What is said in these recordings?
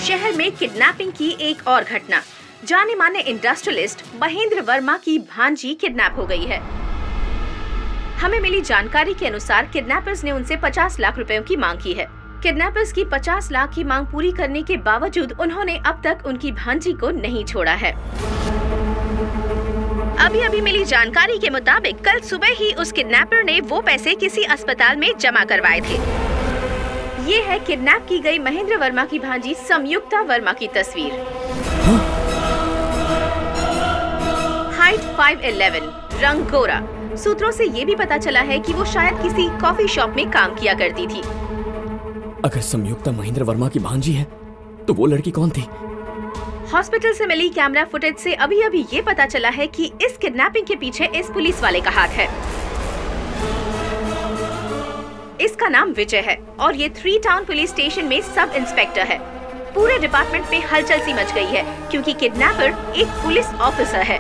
शहर में किडनैपिंग की एक और घटना। जाने माने इंडस्ट्रियलिस्ट महेंद्र वर्मा की भांजी किडनैप हो गई है। हमें मिली जानकारी के अनुसार किडनैपर्स ने उनसे 50 लाख रुपयों की मांग की है। किडनैपर्स की 50 लाख की मांग पूरी करने के बावजूद उन्होंने अब तक उनकी भांजी को नहीं छोड़ा है। अभी मिली जानकारी के मुताबिक कल सुबह ही उस किडनैपर ने वो पैसे किसी अस्पताल में जमा करवाए थे। ये है किडनैप की गई महेंद्र वर्मा की भांजी संयुक्ता वर्मा की तस्वीर। हाइट 5'11", रंग गोरा। सूत्रों से ये भी पता चला है कि वो शायद किसी कॉफी शॉप में काम किया करती थी। अगर संयुक्ता महेंद्र वर्मा की भांजी है तो वो लड़की कौन थी? हॉस्पिटल से मिली कैमरा फुटेज से अभी ये पता चला है कि इस किडनैपिंग के पीछे इस पुलिस वाले का हाथ है। इसका नाम विजय है और ये 3 टाउन पुलिस स्टेशन में सब इंस्पेक्टर है। पूरे डिपार्टमेंट में हलचल सी मच गई है क्योंकि किडनैपर एक पुलिस ऑफिसर है।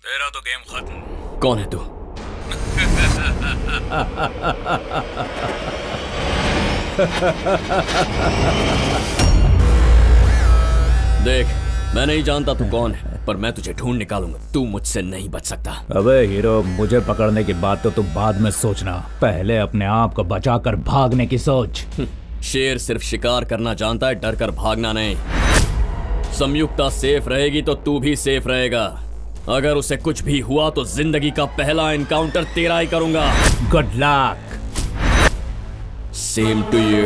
तेरा तो गेम खत्म। कौन है तू? देख, मैं नहीं जानता तू कौन है, पर मैं तुझे ढूंढ निकालूंगा। तू मुझसे नहीं बच सकता। अबे हीरो, मुझे पकड़ने की बात तो तुम बाद में सोचना, पहले अपने आप को बचाकर भागने की सोच। शेर सिर्फ शिकार करना जानता है, डर कर भागना नहीं। संयुक्ता सेफ रहेगी तो तू भी सेफ रहेगा। अगर उसे कुछ भी हुआ तो जिंदगी का पहला एनकाउंटर तेरा ही करूंगा। Good luck. Same to you.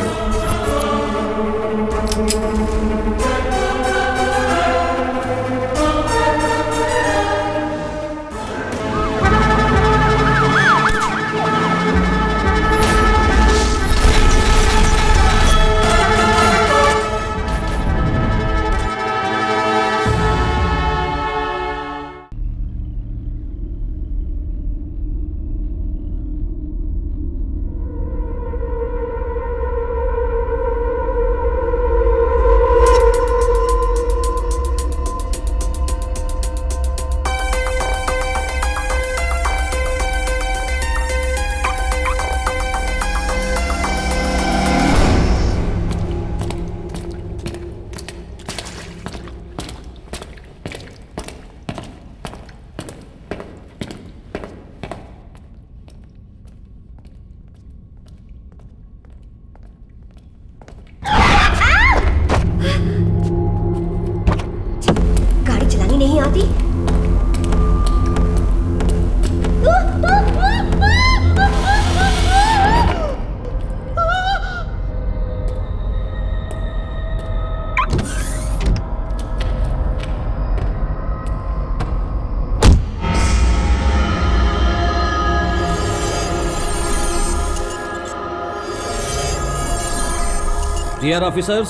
Dear officers,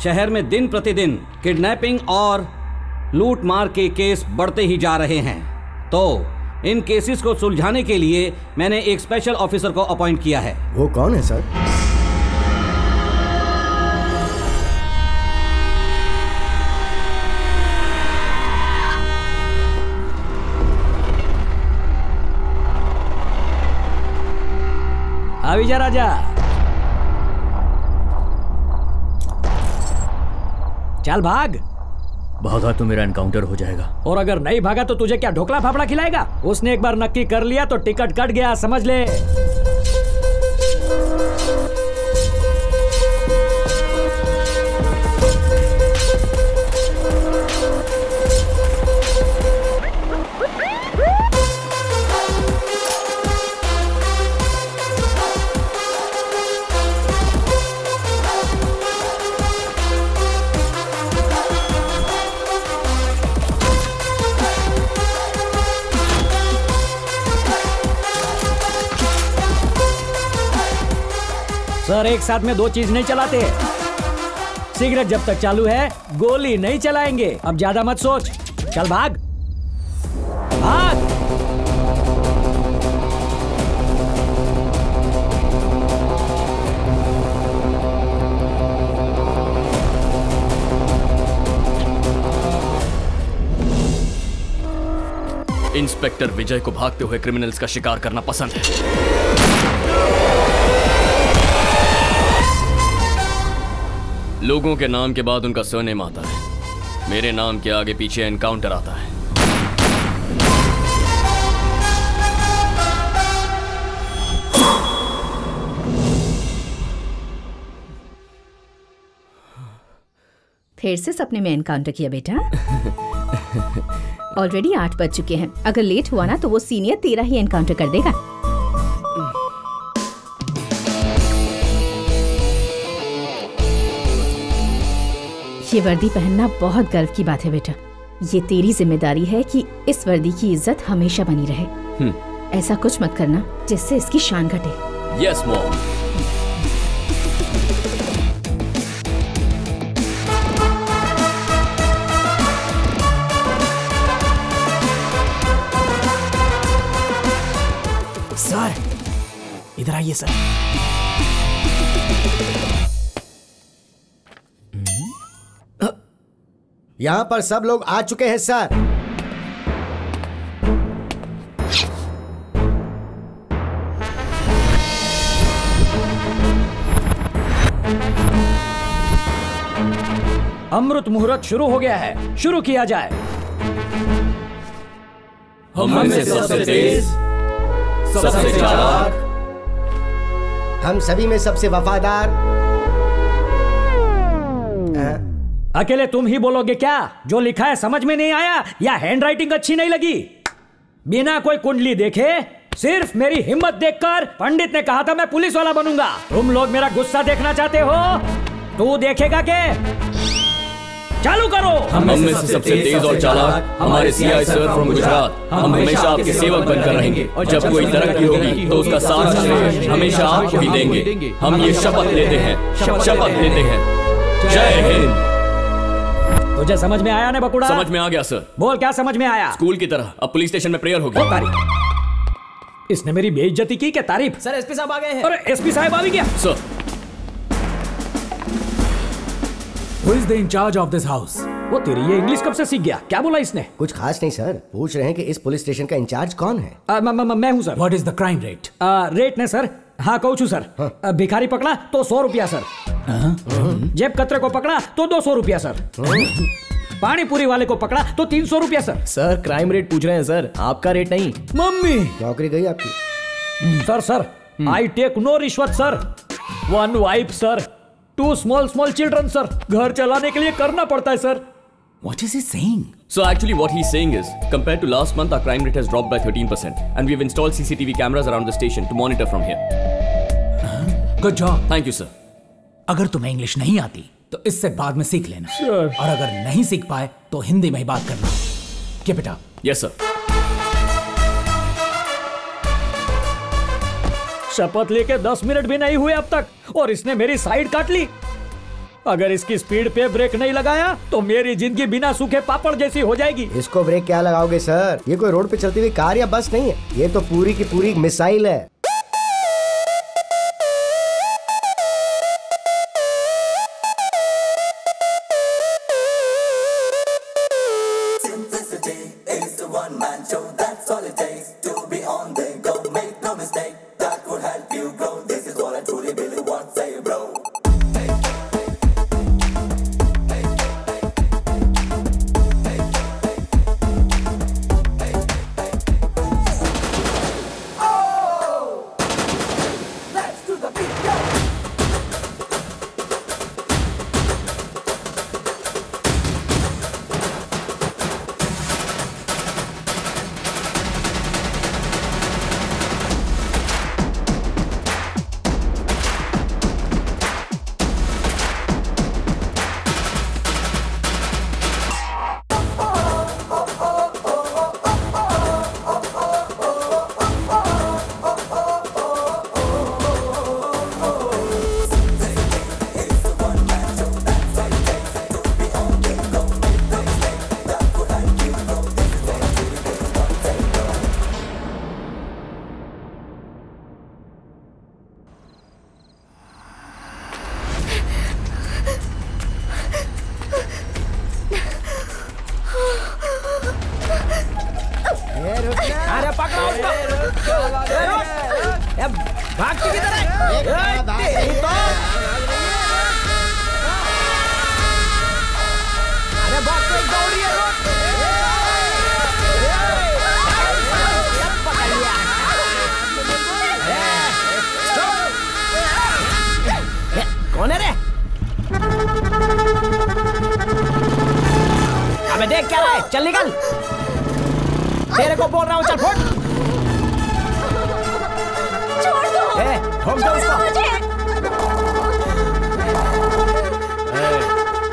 शहर में दिन प्रतिदिन किडनैपिंग और लूट मार के केस बढ़ते ही जा रहे हैं। तो इन केसेस को सुलझाने के लिए मैंने एक स्पेशल ऑफिसर को अपॉइंट किया है। वो कौन है सर? अभी जा राजा। चल भाग। भागा तो मेरा एनकाउंटर हो जाएगा। और अगर नहीं भागा तो तुझे क्या ढोकला फाफड़ा खिलाएगा? उसने एक बार नक्की कर लिया तो टिकट कट गया, समझ ले। सर, एक साथ में 2 चीज नहीं चलाते। सिगरेट जब तक चालू है गोली नहीं चलाएंगे। अब ज्यादा मत सोच, चल भाग भाग। इंस्पेक्टर विजय को भागते हुए क्रिमिनल्स का शिकार करना पसंद है। लोगों के नाम के बाद उनका सरनेम आता है, मेरे नाम के आगे पीछे एनकाउंटर आता है। फिर से सपने में एनकाउंटर किया बेटा? ऑलरेडी 8 बज चुके हैं, अगर लेट हुआ ना तो वो सीनियर तेरा ही एनकाउंटर कर देगा। ये वर्दी पहनना बहुत गर्व की बात है बेटा। ये तेरी जिम्मेदारी है कि इस वर्दी की इज्जत हमेशा बनी रहे। ऐसा कुछ मत करना जिससे इसकी शान घटे। Yes mom. सर इधर आइए सर। यहाँ पर सब लोग आ चुके हैं सर। अमृत मुहूर्त शुरू हो गया है, शुरू किया जाए। हम में से सबसे तेज, सबसे चालाक, हम सभी में सबसे वफादार। अकेले तुम ही बोलोगे क्या? जो लिखा है समझ में नहीं आया या हैंडराइटिंग अच्छी नहीं लगी? बिना कोई कुंडली देखे, सिर्फ मेरी हिम्मत देखकर पंडित ने कहा था मैं पुलिस वाला बनूंगा। तुम लोग मेरा गुस्सा देखना चाहते हो? तू देखेगा के? चालू करो। हम में से सबसे तेज और चालाक हमारे सीआई सर फ्रॉम गुजरात। हम हमेशा आपके सेवक बनकर रहेंगे और जब कोई तरक्की होगी तो उसका साथ श्रेय हमेशा आपको ही देंगे। हम ये शपथ लेते हैं, शपथ लेते हैं। जय हिंद। तुझे समझ में आया ना बकुड़ा? समझ में आ गया सर। बोल क्या समझ में आया? स्कूल की तरह अब पुलिस स्टेशन में प्रेयर होगी। तारीफ। इसने मेरी बेइज्जती की क्या? तारीफ? सर एसपी साहब आ गए हैं। अरे एसपी साहब आ भी गया? Sir. Who is the incharge of this house? वो तेरी ये इंग्लिश कब से सीख गया? क्या बोला इसने? कुछ खास नहीं सर, पूछ रहे हैं कि इस पुलिस स्टेशन का इंचार्ज कौन है। मैं हूँ sir. What is the crime rate? Rate ने सर, हाँ कहूँ छू सर। भिखारी पकड़ा तो 100 रुपया सर। जेब कतरे को पकड़ा तो 200 रुपया सर। पानी पूरी वाले को पकड़ा तो 300 रुपया सर। सर क्राइम रेट पूछ रहे हैं सर, आपका रेट नहीं। मम्मी नौकरी गई आपकी। सर आई टेक नो रिश्वत sir. 1 wife sir, 2 small children sir. घर चलाने के लिए करना पड़ता है sir. What is he saying? So actually what he's saying is, compared to last month, our crime rate has dropped by 13%, and we've installed CCTV cameras around the station to monitor from here. Good job. Thank you, sir. अगर तुम्हें English नहीं आती तो इससे बाद में सीख लेना। और अगर नहीं सीख पाए तो हिंदी में ही बात करना। Keep it up. Yes, sir. शपथ लेके 10 मिनट भी नहीं हुए अब तक और इसने मेरी साइड काट ली। अगर इसकी स्पीड पे ब्रेक नहीं लगाया तो मेरी जिंदगी बिना सूखे पापड़ जैसी हो जाएगी। इसको ब्रेक क्या लगाओगे सर? ये कोई रोड पे चलती हुई कार या बस नहीं है, ये तो पूरी की पूरी मिसाइल है। भागती किधर है? तेरी तो अरे भाग तो एक दौड़ी है रोड। पकड़ लिया। कौन है रे? अबे देख क्या रहा है, चल निकल। तेरे को बोल रहा हूँ, चल फुट। छोड़ दो। ठोक दो उसको।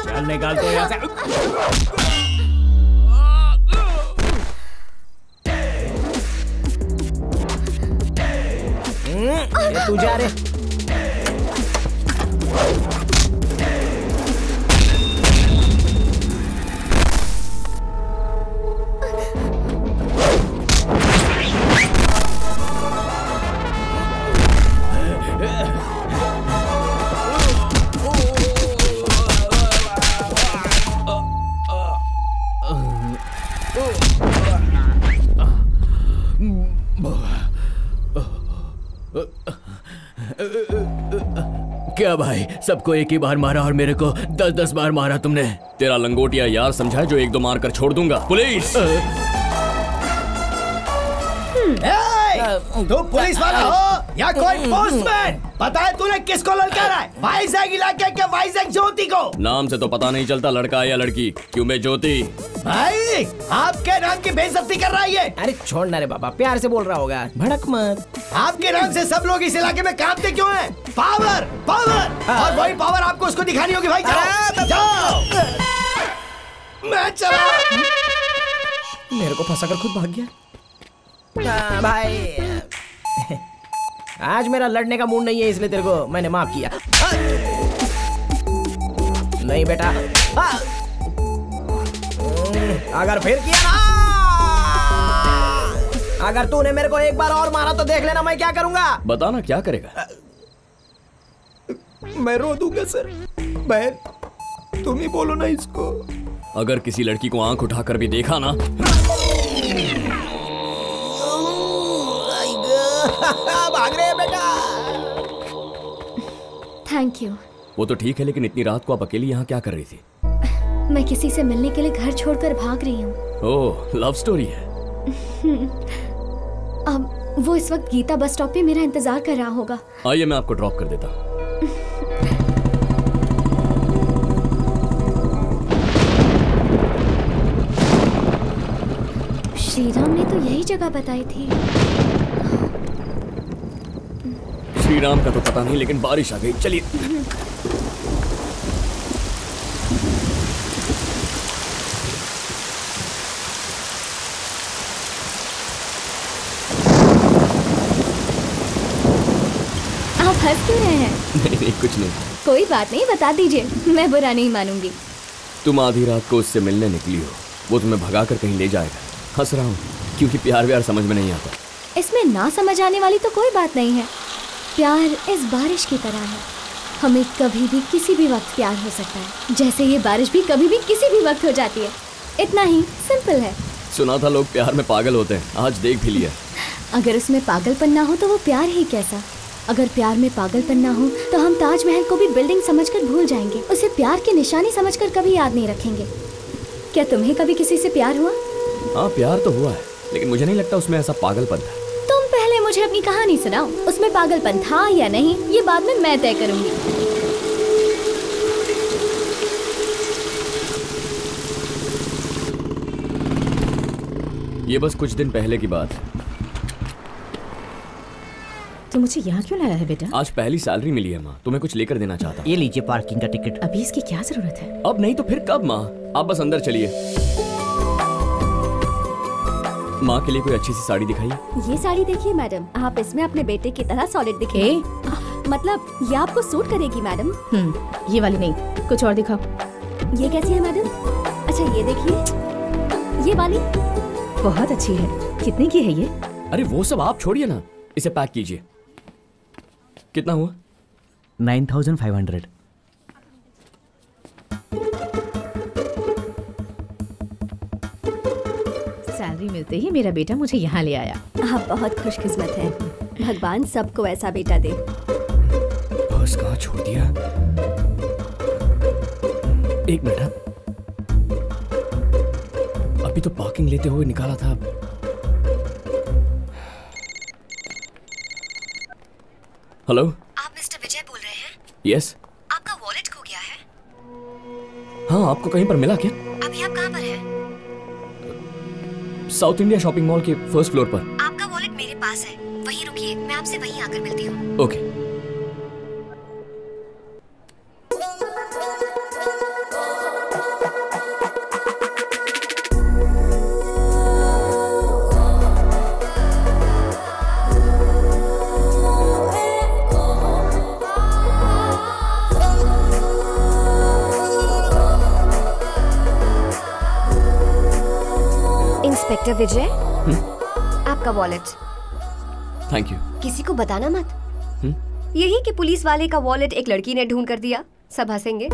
चल निकाल तो यहाँ से। ये तू जा रे। क्या भाई, सबको एक ही बार मारा और मेरे को 10-10 बार मारा तुमने। तेरा लंगोटिया यार समझा जो एक दो मार कर छोड़ दूंगा। पुलिस! तू पुलिस वाला हो या कोई पोस्टमैन? पता है तूने किसको ललकारा है? वाइजैग इलाके के वाइजैग ज्योति को। नाम से तो पता नहीं चलता लड़का है या लड़की। क्यों मैं ज्योति? भाई आपके नाम की बेइज्जती कर रहा है ये। अरे छोड़ ना रे बाबा, प्यार से बोल रहा होगा, भड़क मत। आपके नाम से सब लोग इस इलाके में कांपते क्यों हैं? पावर पावर, और वही पावर आपको उसको दिखानी होगी भाई। जाओ जाओ। मैं चला। मेरे को फंसा कर खुद भाग गया। भाई आज मेरा लड़ने का मूड नहीं है, इसलिए तेरे को मैंने माफ किया। नहीं बेटा, अगर फिर किया ना, अगर तूने मेरे को एक बार और मारा तो देख लेना मैं क्या करूंगा। बताना क्या करेगा? मैं रो दूंगा सर। बहन तुम ही बोलो ना इसको। अगर किसी लड़की को आंख उठाकर भी देखा ना। भाग रहे हैं बेटा। Thank you. वो तो ठीक है, लेकिन इतनी रात को आप अकेली यहाँ क्या कर रही थी? मैं किसी से मिलने के लिए घर छोड़कर भाग रही हूँ। ओह, लव स्टोरी है। अब वो इस वक्त गीता बस स्टॉप पे मेरा इंतजार कर रहा होगा। आइए मैं आपको ड्रॉप कर देता हूँ। श्रीराम ने तो यही जगह बताई थी। श्रीराम का तो पता नहीं, लेकिन बारिश आ गई। चलिए। आप हंस क्यों रहे हैं? नहीं कुछ नहीं। कोई बात नहीं, बता दीजिए, मैं बुरा नहीं मानूंगी। तुम आधी रात को उससे मिलने निकली हो, वो तुम्हें भगा कर कहीं ले जाएगा। हंस रहा हूँ क्योंकि प्यार व्यार समझ में नहीं आता। इसमें ना समझ आने वाली तो कोई बात नहीं है। प्यार इस बारिश की तरह है, हमें कभी भी किसी भी वक्त प्यार हो सकता है, जैसे ये बारिश भी कभी भी किसी भी वक्त हो जाती है। इतना ही सिंपल है। सुना था लोग प्यार में पागल होते हैं, आज देख भी लिया। अगर उसमें पागलपन ना हो तो वो प्यार ही कैसा। अगर प्यार में पागलपन ना हो तो हम ताजमहल को भी बिल्डिंग समझकर भूल जाएंगे, उसे प्यार की निशानी समझकर कभी याद नहीं रखेंगे। क्या तुम्हें कभी किसी से प्यार हुआ? हाँ प्यार तो हुआ है, लेकिन मुझे नहीं लगता उसमें ऐसा पागलपन था। तुम पहले मुझे अपनी कहानी सुनाओ, उसमें पागलपन था या नहीं ये बाद में मैं तय करूंगी। ये बस कुछ दिन पहले की बात है। तो मुझे यहाँ क्यों लाया है बेटा? आज पहली सैलरी मिली है माँ, तुम्हें कुछ लेकर देना चाहता हूँ। ये लीजिए पार्किंग का टिकट। अभी इसकी क्या जरूरत है? अब नहीं तो फिर कब माँ? आप बस अंदर चलिए। माँ के लिए कोई अच्छी सी साड़ी दिखाइए। ये साड़ी देखिए मैडम, आप इसमें अपने बेटे की तरह सॉलिड दिखे। मतलब ये आपको सूट करेगी मैडम। ये वाली नहीं, कुछ और दिखाओ। ये कैसी है मैडम? अच्छा ये देखिए, ये वाली बहुत अच्छी है। कितने की है ये? अरे वो सब आप छोड़िए ना, इसे पैक कीजिए। कितना हुआ? 9500। सैलरी मिलते ही मेरा बेटा मुझे यहाँ ले आया। आप बहुत खुशकिस्मत हैं। भगवान सबको ऐसा बेटा दे। बस कहाँ छोड़ दिया? एक मिनट, अभी तो पार्किंग लेते हुए निकाला था। हेलो, आप मिस्टर विजय बोल रहे हैं? यस। आपका वॉलेट खो गया है। हाँ, आपको कहीं पर मिला क्या? अभी आप कहाँ पर हैं? साउथ इंडिया शॉपिंग मॉल के फर्स्ट फ्लोर पर। आपका वॉलेट मेरे पास है, वहीं रुकिए, मैं आपसे वहीं आकर मिलती हूँ। ओके। इंस्पेक्टर विजय, आपका वॉलेट। Thank you. किसी को बताना मत। यही कि पुलिस वाले का वॉलेट एक लड़की ने ढूंढ कर दिया, सब हंसेंगे।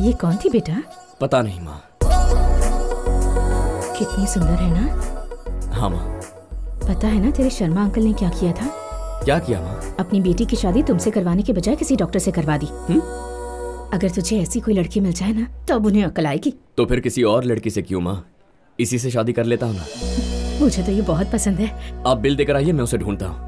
ये कौन थी बेटा? पता नहीं माँ। कितनी सुंदर है ना? हाँ माँ। पता है ना तेरे शर्मा अंकल ने क्या किया था? क्या किया माँ? अपनी बेटी की शादी तुमसे करवाने के बजाय किसी डॉक्टर से करवा दी। अगर तुझे ऐसी कोई लड़की मिल जाए ना, तब उन्हें अकल आएगी। तो फिर किसी और लड़की से क्यों माँ? इसी से शादी कर लेता हूँ ना। मुझे तो ये बहुत पसंद है। आप बिल देकर आइए, मैं उसे ढूंढता हूँ।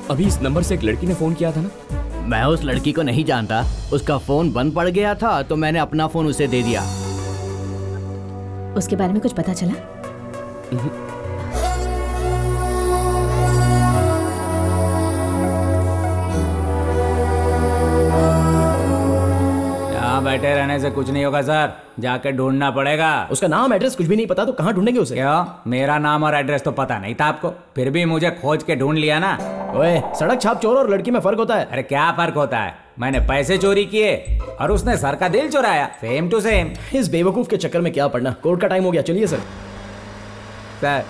अभी इस नंबर से एक लड़की ने फोन किया था ना? मैं उस लड़की को नहीं जानता, उसका फोन बंद पड़ गया था तो मैंने अपना फोन उसे दे दिया। उसके बारे में कुछ पता चला? यहाँ बैठे रहने से कुछ नहीं होगा सर, जाके ढूंढना पड़ेगा। उसका नाम एड्रेस कुछ भी नहीं पता तो कहाँ ढूंढेंगे उसे? क्यों? मेरा नाम और एड्रेस तो पता नहीं था आपको, फिर भी मुझे खोज के ढूंढ लिया ना। ओए, सड़क छाप चोर और लड़की में फर्क होता है। अरे क्या फर्क होता है? मैंने पैसे चोरी किए और उसने सर का दिल चुराया, सेम टू सेम। इस बेवकूफ के चक्कर में क्या पड़ना, कोर्ट का टाइम हो गया, चलिए सर। सर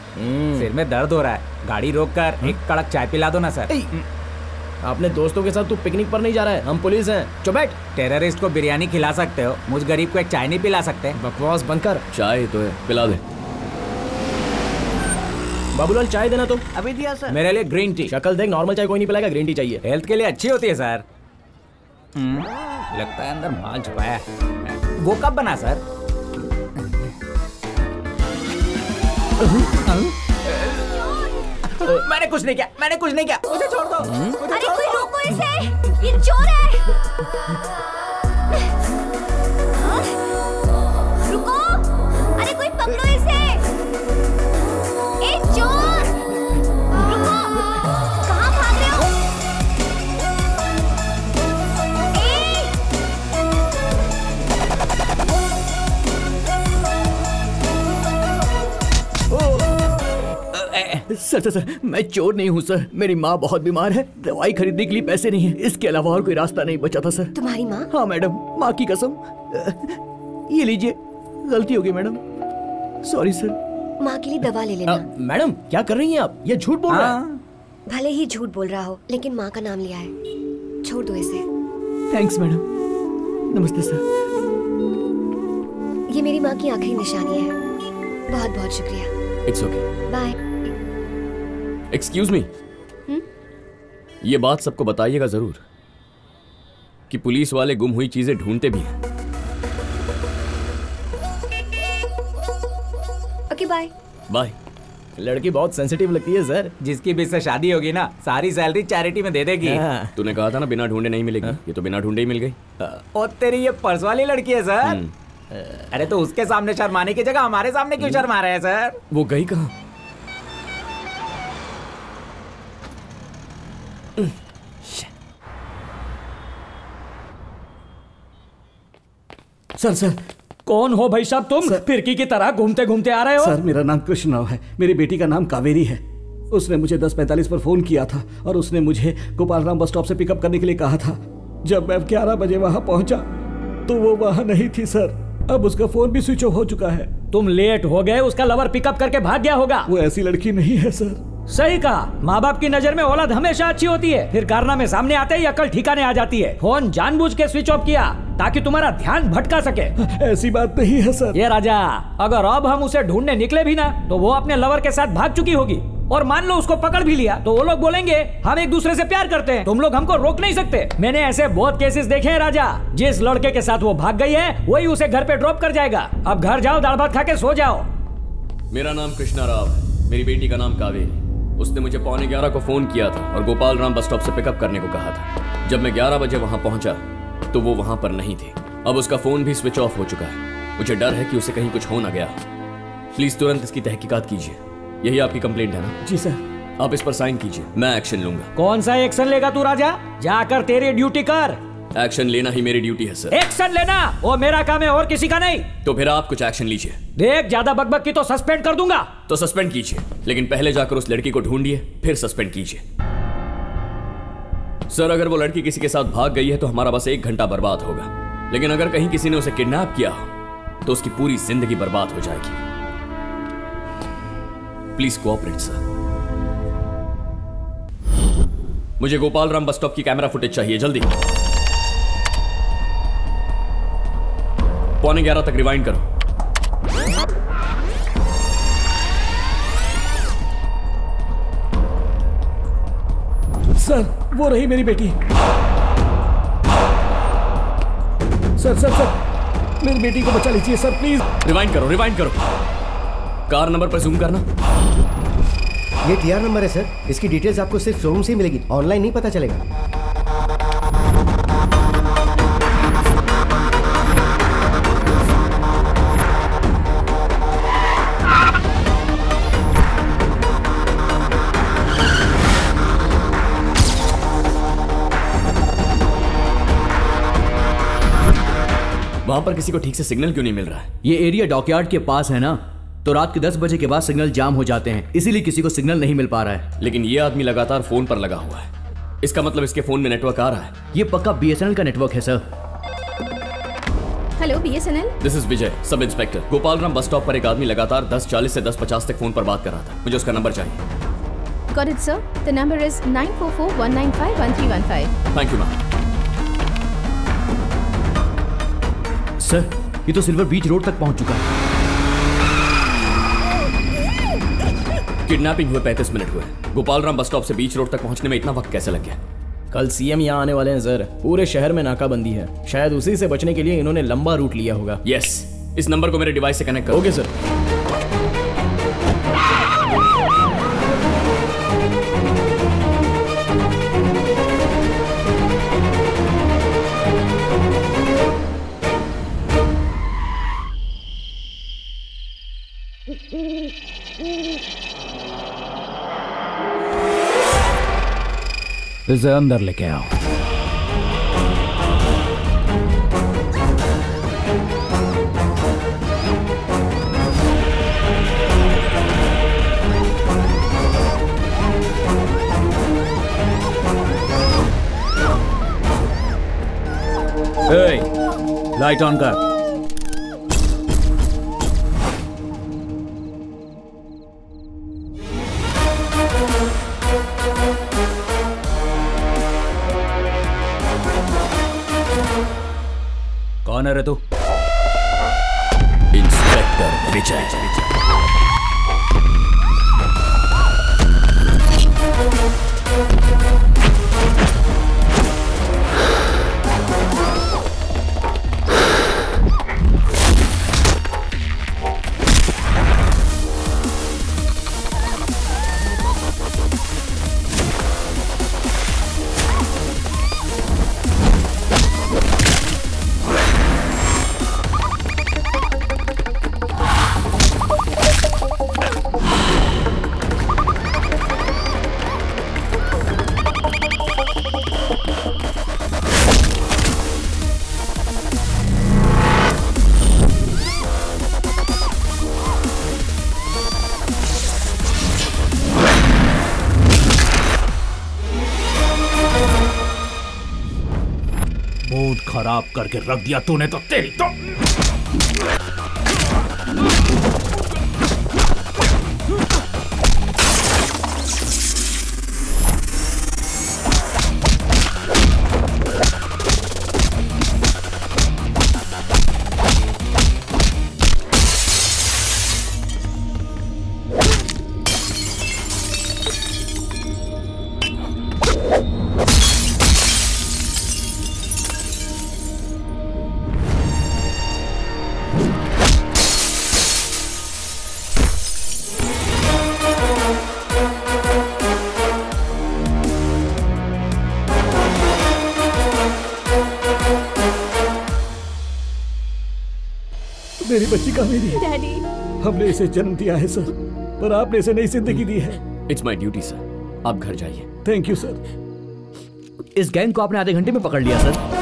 सिर में दर्द हो रहा है, गाड़ी रोक कर एक कड़क चाय पिला दो ना सर। अपने दोस्तों के साथ तू पिकनिक पर नहीं जा रहा है, हम पुलिस हैं। चुप बैठ। टेररिस्ट को बिरयानी खिला सकते हो, मुझ गरीब को एक चाय नहीं पिला सकते? बकवास बंद कर। चाय तो है, पिला दे। बाबूलाल चाय देना तो। अभी दिया सर। मेरे लिए ग्रीन टी। शक्ल देख, नॉर्मल चाय कोई नहीं पिलाएगा, ग्रीन टी चाहिए। हेल्थ के लिए अच्छी होती है सर। लगता है अंदर माल छुपाया है। वो कब बना सर? मैंने कुछ नहीं किया, मैंने कुछ नहीं किया, मुझे छोड़ दो। अरे कोई रोको इसे, ये चोर है। रुको, अरे कोई पकड़ो इसे। ए चोर, रुको, कहाँ भाग रहे हो? सर सर सर, मैं चोर नहीं हूँ सर, मेरी माँ बहुत बीमार है, दवाई खरीदने के लिए पैसे नहीं है, इसके अलावा और कोई रास्ता नहीं बचा था सर। तुम्हारी माँ? हाँ मैडम, माँ की कसम। ये लीजिए, गलती होगी मैडम, सॉरी सर। माँ के लिए दवा ले लेना। मैडम क्या कर रही हैं आप? ये झूठ बोल रहा है। भले ही झूठ बोल रहा हो, लेकिन माँ का नाम लिया है, छोड़ दो इसे। Thanks madam. नमस्ते सर। ये मेरी माँ की आखिरी निशानी है, बहुत बहुत शुक्रिया। It's okay. Bye. Excuse me, ये बात सबको बताइएगा जरूर कि पुलिस वाले गुम हुई चीजें ढूंढते भी हैं। Okay bye. बाय। लड़की बहुत सेंसिटिव लगती है सर। जिसकी भी इससे शादी होगी ना, सारी सैलरी चैरिटी में दे देगी। तूने कहा था ना बिना ढूंढे नहीं मिलेगी, ये तो बिना ढूंढे ही मिल गई। और तेरी ये पर्स वाली लड़की है सर। अरे तो उसके सामने शर्माने की जगह हमारे सामने क्यों शर्मा रहे हैं सर? वो गई कहाँ? सर सर, कौन हो भाई साहब तुम? फिरकी की तरह घूमते घूमते आ रहे हो? सर मेरा नाम कृष्णराव है, मेरी बेटी का नाम कावेरी है। उसने मुझे 10:45 पर फोन किया था और उसने मुझे गोपालराम बस स्टॉप से पिकअप करने के लिए कहा था। जब मैं 11 बजे वहां पहुंचा तो वो वहां नहीं थी सर। अब उसका फोन भी स्विच ऑफ हो चुका है। तुम लेट हो गए, उसका लवर पिकअप करके भाग गया होगा। वो ऐसी लड़की नहीं है सर। सही कहा, माँ बाप की नजर में औलाद हमेशा अच्छी होती है, फिर कारनामे सामने आते ही अकल ठिकाने आ जाती है। फोन जानबूझ के स्विच ऑफ किया ताकि तुम्हारा ध्यान भटका सके। ऐसी बात नहीं है सर। ये राजा, अगर अब हम उसे ढूंढने निकले भी ना तो वो अपने लवर के साथ भाग चुकी होगी, और मान लो उसको पकड़ भी लिया तो वो लोग बोलेंगे हम एक दूसरे से प्यार करते हैं, तुम लोग हमको रोक नहीं सकते। मैंने ऐसे बहुत केसेस देखे हैं राजा, जिस लड़के के साथ वो भाग गई है वही उसे घर पे ड्रॉप कर जाएगा। अब घर जाओ, दाल भात खा के सो जाओ। मेरा नाम कृष्णा राव है, मेरी बेटी का नाम कावेरी। उसने मुझे 11:15 को फोन किया था और गोपाल राम बस स्टॉप से पिकअप करने को कहा था। जब मैं 11 बजे वहां पहुंचा तो वो वहां पर नहीं थी। अब उसका फोन भी स्विच ऑफ हो चुका है। मुझे डर है कि उसे कहीं कुछ हो ना गया। प्लीज तुरंत इसकी तहकीकात कीजिए। यही आपकी कंप्लेंट है ना? जी सर। आप इस पर साइन कीजिए, मैं एक्शन लूंगा। कौन सा एक्शन लेगा तू राजा? जाकर तेरी ड्यूटी कर। एक्शन लेना ही मेरी ड्यूटी है सर। एक्शन लेना वो मेरा काम है और किसी का नहीं। तो फिर आप कुछ एक्शन लीजिए। देख, ज्यादा बकबक की तो सस्पेंड कर दूंगा। तो सस्पेंड कीजिए, लेकिन पहले जाकर उस लड़की को ढूंढिए, फिर सस्पेंड कीजिए। सर, अगर वो लड़की किसी के साथ भाग गई है तो हमारा बस 1 घंटा बर्बाद होगा, लेकिन अगर कहीं किसी ने उसे किडनैप किया हो तो उसकी पूरी जिंदगी बर्बाद हो जाएगी। Please cooperate sir. मुझे गोपाल राम बस स्टॉप की कैमरा फुटेज चाहिए, जल्दी। 11:15 तक रिवाइंड करो। सर, वो रही मेरी बेटी। सर, मेरी बेटी को बचा लीजिए सर, प्लीज। रिवाइंड करो। कार नंबर पर जूम करना। ये TR नंबर है सर। इसकी डिटेल्स आपको सिर्फ शोरूम से ही मिलेगी, ऑनलाइन नहीं पता चलेगा। वहां पर किसी को ठीक से सिग्नल क्यों नहीं मिल रहा है? ये एरिया डॉकयार्ड के पास है ना, तो रात के 10 बजे के बाद सिग्नल जाम हो जाते हैं, इसीलिए किसी को सिग्नल नहीं मिल पा रहा है। लेकिन ये आदमी लगातार फोन पर लगा हुआ है, इसका मतलब इसके फोन में नेटवर्क आ रहा है। ये पक्का BSNL का नेटवर्क है sir. Hello BSNL। This is Vijay, sub inspector. Gopal Ram bus stop पर एक आदमी लगातार 10:40 से 10:50 तक फोन पर बात कर रहा था। मुझे उसका नंबर चाहिए। Got it, sir. The number is 944-195-1315. Thank you ma'am. Sir, ये तो सिल्वर बीच रोड तक पहुंच चुका है। किडनैपिंग हुए 35 मिनट हुए। गोपाल राम बस स्टॉप से बीच रोड तक पहुंचने में इतना वक्त कैसे लग गया? कल CM यहाँ आने वाले हैं सर। पूरे शहर में नाकाबंदी है, शायद उसी से बचने के लिए इन्होंने लंबा रूट लिया होगा। यस, इस नंबर को मेरे डिवाइस से कनेक्ट करो। Okay sir. इसे अंदर लेके आओ। लाइट ऑन कर। कौन है रे तू? इंस्पेक्टर विजय। मूड खराब करके रख दिया तूने तो तेरी तो। बच्ची का मेरी। डैडी हमने इसे जन्म दिया है सर, पर आपने इसे नई जिंदगी दी है। इट्स माई ड्यूटी सर, आप घर जाइए। Thank you sir. इस गैंग को आपने आधे घंटे में पकड़ लिया सर।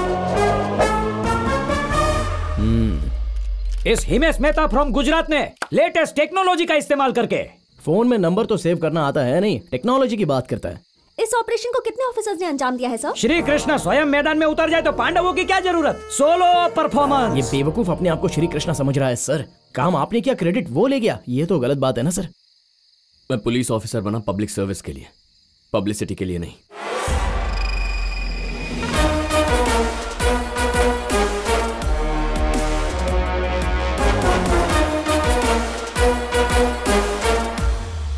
इस हिमेश मेहता फ्रॉम गुजरात ने लेटेस्ट टेक्नोलॉजी का इस्तेमाल करके फोन में नंबर तो सेव करना आता है नहीं, टेक्नोलॉजी की बात करता है। इस ऑपरेशन को कितने ऑफिसर्स ने अंजाम दिया है सर? श्री कृष्ण स्वयं मैदान में उतर जाए तो पांडवों की क्या जरूरत? Solo performance. ये बेवकूफ अपने आप को श्री कृष्णा समझ रहा है सर। काम आपने किया, क्रेडिट वो ले गया, ये तो गलत बात है ना सर। मैं पुलिस ऑफिसर बना पब्लिक सर्विस के लिए, पब्लिसिटी के लिए नहीं।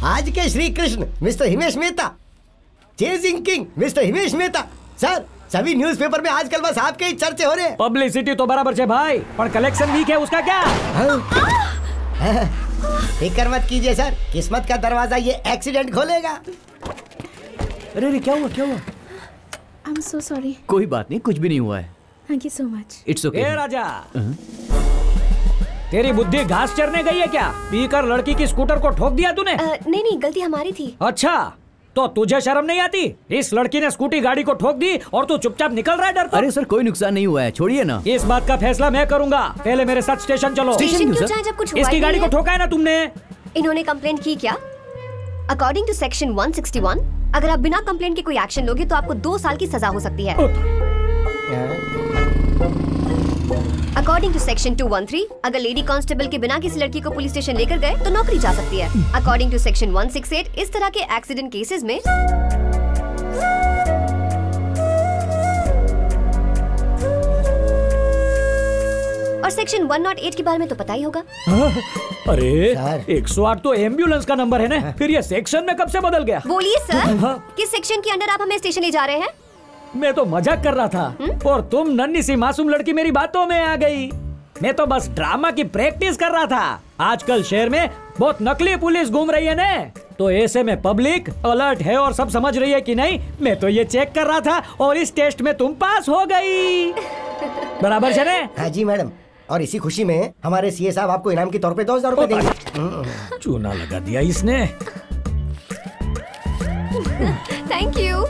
आज के Shri Krishna mister Himesh Mehta, chasing king mister Himesh Mehta. Sir सभी न्यूज़पेपर में आजकल बस आपके ही चर्चे हो रहे हैं। पब्लिसिटी तो बराबर है भाई, पर कलेक्शन वीक है, उसका क्या? फिक्र मत कीजिए सर, किस्मत का दरवाजा ये एक्सीडेंट खोलेगा। अरे क्या हुआ, क्या हुआ? I am so sorry. कोई बात नहीं, कुछ भी नहीं हुआ है। Thank you so much. It's okay. ए राजा, तेरी बुद्धि घास चरने गई है क्या? पीकर लड़की की स्कूटर को ठोक दिया तूने? नहीं, गलती हमारी थी। अच्छा, तो तुझे शर्म नहीं आती? इस लड़की ने स्कूटी गाड़ी को ठोक दी और तू चुपचाप निकल रहा है डर? अरे सर कोई नुकसान नहीं हुआ है, छोड़िए ना। इस बात का फैसला मैं करूंगा, पहले मेरे साथ स्टेशन चलो। स्टेशन क्यों जाएं जब कुछ हुआ इसकी ही गाड़ी नहीं को ठोका है ना तुमने? इन्होंने कंप्लेंट की क्या? अकॉर्डिंग टू सेक्शन 161, अगर आप बिना कंप्लेंट के कोई एक्शन लोगे तो आपको 2 साल की सजा हो सकती है। अकॉर्डिंग टू सेक्शन 213, अगर लेडी कांस्टेबल के बिना किसी लड़की को पुलिस स्टेशन लेकर गए तो नौकरी जा सकती है। अकॉर्डिंग टू सेक्शन 168, इस तरह के एक्सीडेंट केसेस में और सेक्शन 108 के बारे में तो पता ही होगा। अरे 108 तो एम्बुलेंस का नंबर है ना, फिर ये सेक्शन में कब से बदल गया? बोलिए सर, किस सेक्शन के अंडर आप हमें स्टेशन ले जा रहे हैं? मैं तो मजाक कर रहा था और तुम नन्ही सी मासूम लड़की मेरी बातों में आ गई। मैं तो बस ड्रामा की प्रैक्टिस कर रहा था। आजकल शहर में बहुत नकली पुलिस घूम रही है ना, तो ऐसे में पब्लिक अलर्ट है और सब समझ रही है कि नहीं। मैं तो ये चेक कर रहा था और इस टेस्ट में तुम पास हो गई। बराबर है ना? हाँ जी मैडम, और इसी खुशी में हमारे सीए साहब आपको इनाम के तौर पे 2000 रुपए देंगे। चूना लगा दिया इसने। Thank you.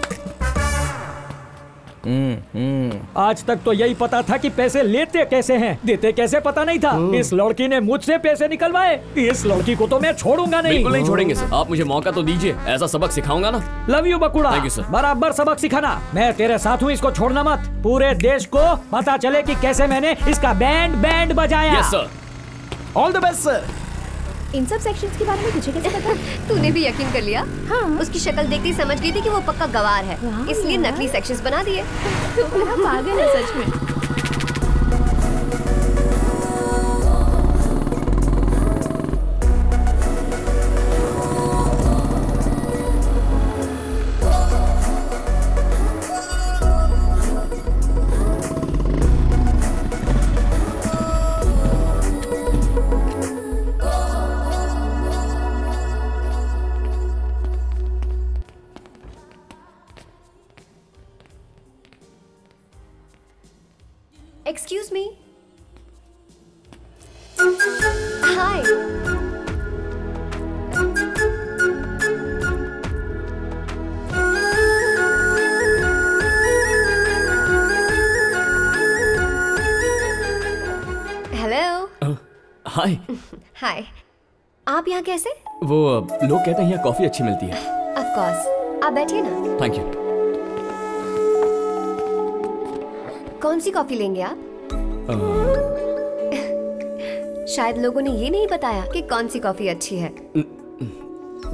आज तक तो यही पता था कि पैसे लेते कैसे हैं, देते कैसे पता नहीं था। इस लड़की ने मुझसे पैसे निकलवाए। इस लड़की को तो मैं छोड़ूंगा नहीं। बिल्कुल नहीं छोड़ेंगे सर, आप मुझे मौका तो दीजिए, ऐसा सबक सिखाऊंगा ना। लव यू बकुड़ा। Thank you sir. बराबर सबक सिखाना, मैं तेरे साथ हूँ, इसको छोड़ना मत। पूरे देश को पता चले कि कैसे मैंने इसका बैंड बजाया। Yes sir. All the best sir. इन सब सेक्शंस के बारे में तुझे कैसे पता? तूने भी यकीन कर लिया? हाँ। उसकी शक्ल देखते ही समझ गई थी कि वो पक्का गवार है, इसलिए नकली सेक्शंस बना दिए। तू बड़ा पागल है सच में। Excuse me. Hi. Hello. हाय। हाय। आप यहाँ कैसे? वो लोग कहते हैं यहाँ कॉफी अच्छी मिलती है। Of course. आप बैठिए ना। Thank you. कौन सी कॉफी लेंगे आप? शायद लोगों ने ये नहीं बताया कि कौन सी कॉफी अच्छी है।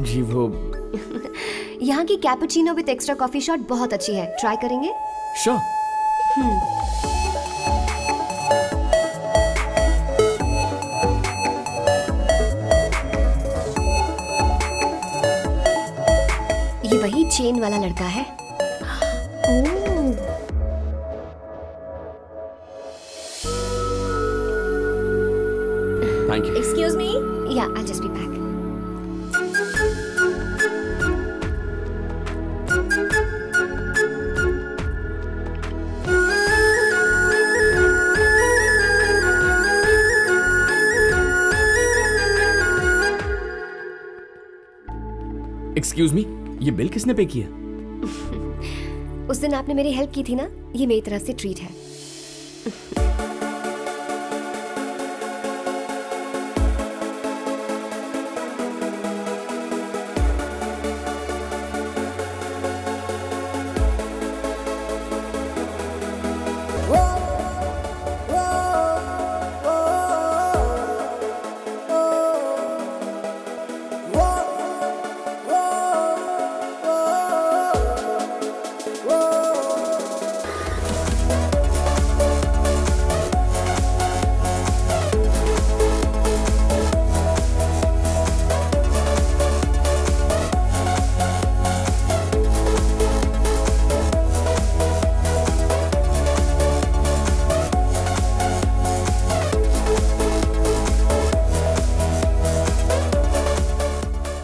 जी वो यहाँ की cappuccino with extra coffee shot बहुत अच्छी है, ट्राई करेंगे? श्योर। ये वही चेन वाला लड़का है। Thank you. Excuse me? Yeah, I'll just be back. Excuse me, ये बिल किसने पे किया? उस दिन आपने मेरी हेल्प की थी ना, ये मेरी तरफ से ट्रीट है।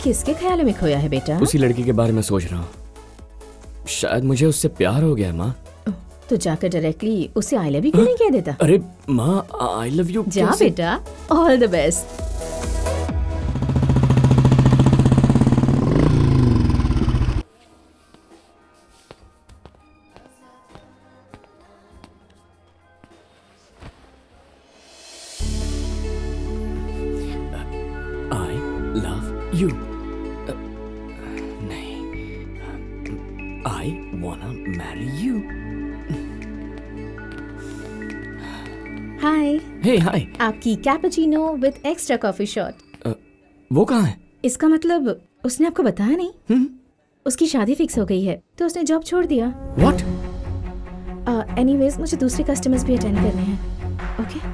किसके ख्याल में खोया है बेटा? उसी लड़की के बारे में सोच रहा हूँ। शायद मुझे उससे प्यार हो गया है माँ। तो जाकर डायरेक्टली उसे आई लव यू क्यों नहीं कह देता? अरे माँ, आई लव यू जा बेटा, all the best. I love you. I wanna marry you. Hi. Hey, hi. आपकी cappuccino with extra coffee shot. वो कहाँ है? इसका मतलब उसने आपको बताया नहीं? उसकी शादी फिक्स हो गई है तो उसने जॉब छोड़ दिया। What? एनीवेज मुझे दूसरे कस्टमर्स भी अटेंड करने हैं। ओके?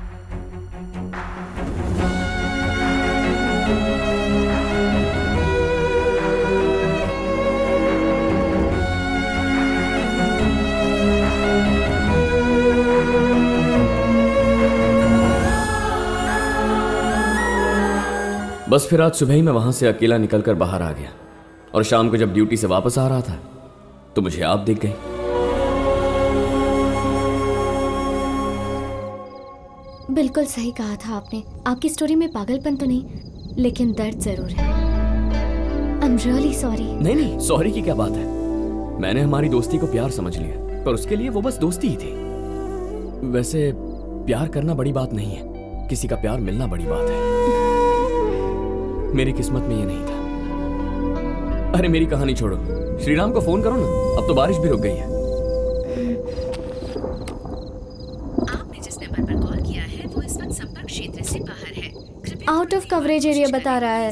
बस फिर आज सुबह ही मैं वहां से अकेला निकलकर बाहर आ गया और शाम को जब ड्यूटी से वापस आ रहा था तो मुझे आप दिख गई। बिल्कुल सही कहा था आपने। आपकी स्टोरी में पागलपन तो नहीं, लेकिन दर्द जरूर है। I am really sorry. नहीं, सॉरी की क्या बात है। मैंने हमारी दोस्ती को प्यार समझ लिया, पर उसके लिए वो बस दोस्ती ही थी। वैसे प्यार करना बड़ी बात नहीं है, किसी का प्यार मिलना बड़ी बात है। मेरी किस्मत में ये नहीं था। अरे मेरी कहानी छोड़ो, श्रीराम को फोन करो ना, अब तो बारिश भी रुक गई है। आपने जिस नंबर पर कॉल किया है वो इस वक्त संपर्क क्षेत्र से बाहर है। आउट ऑफ कवरेज एरिया बता रहा है।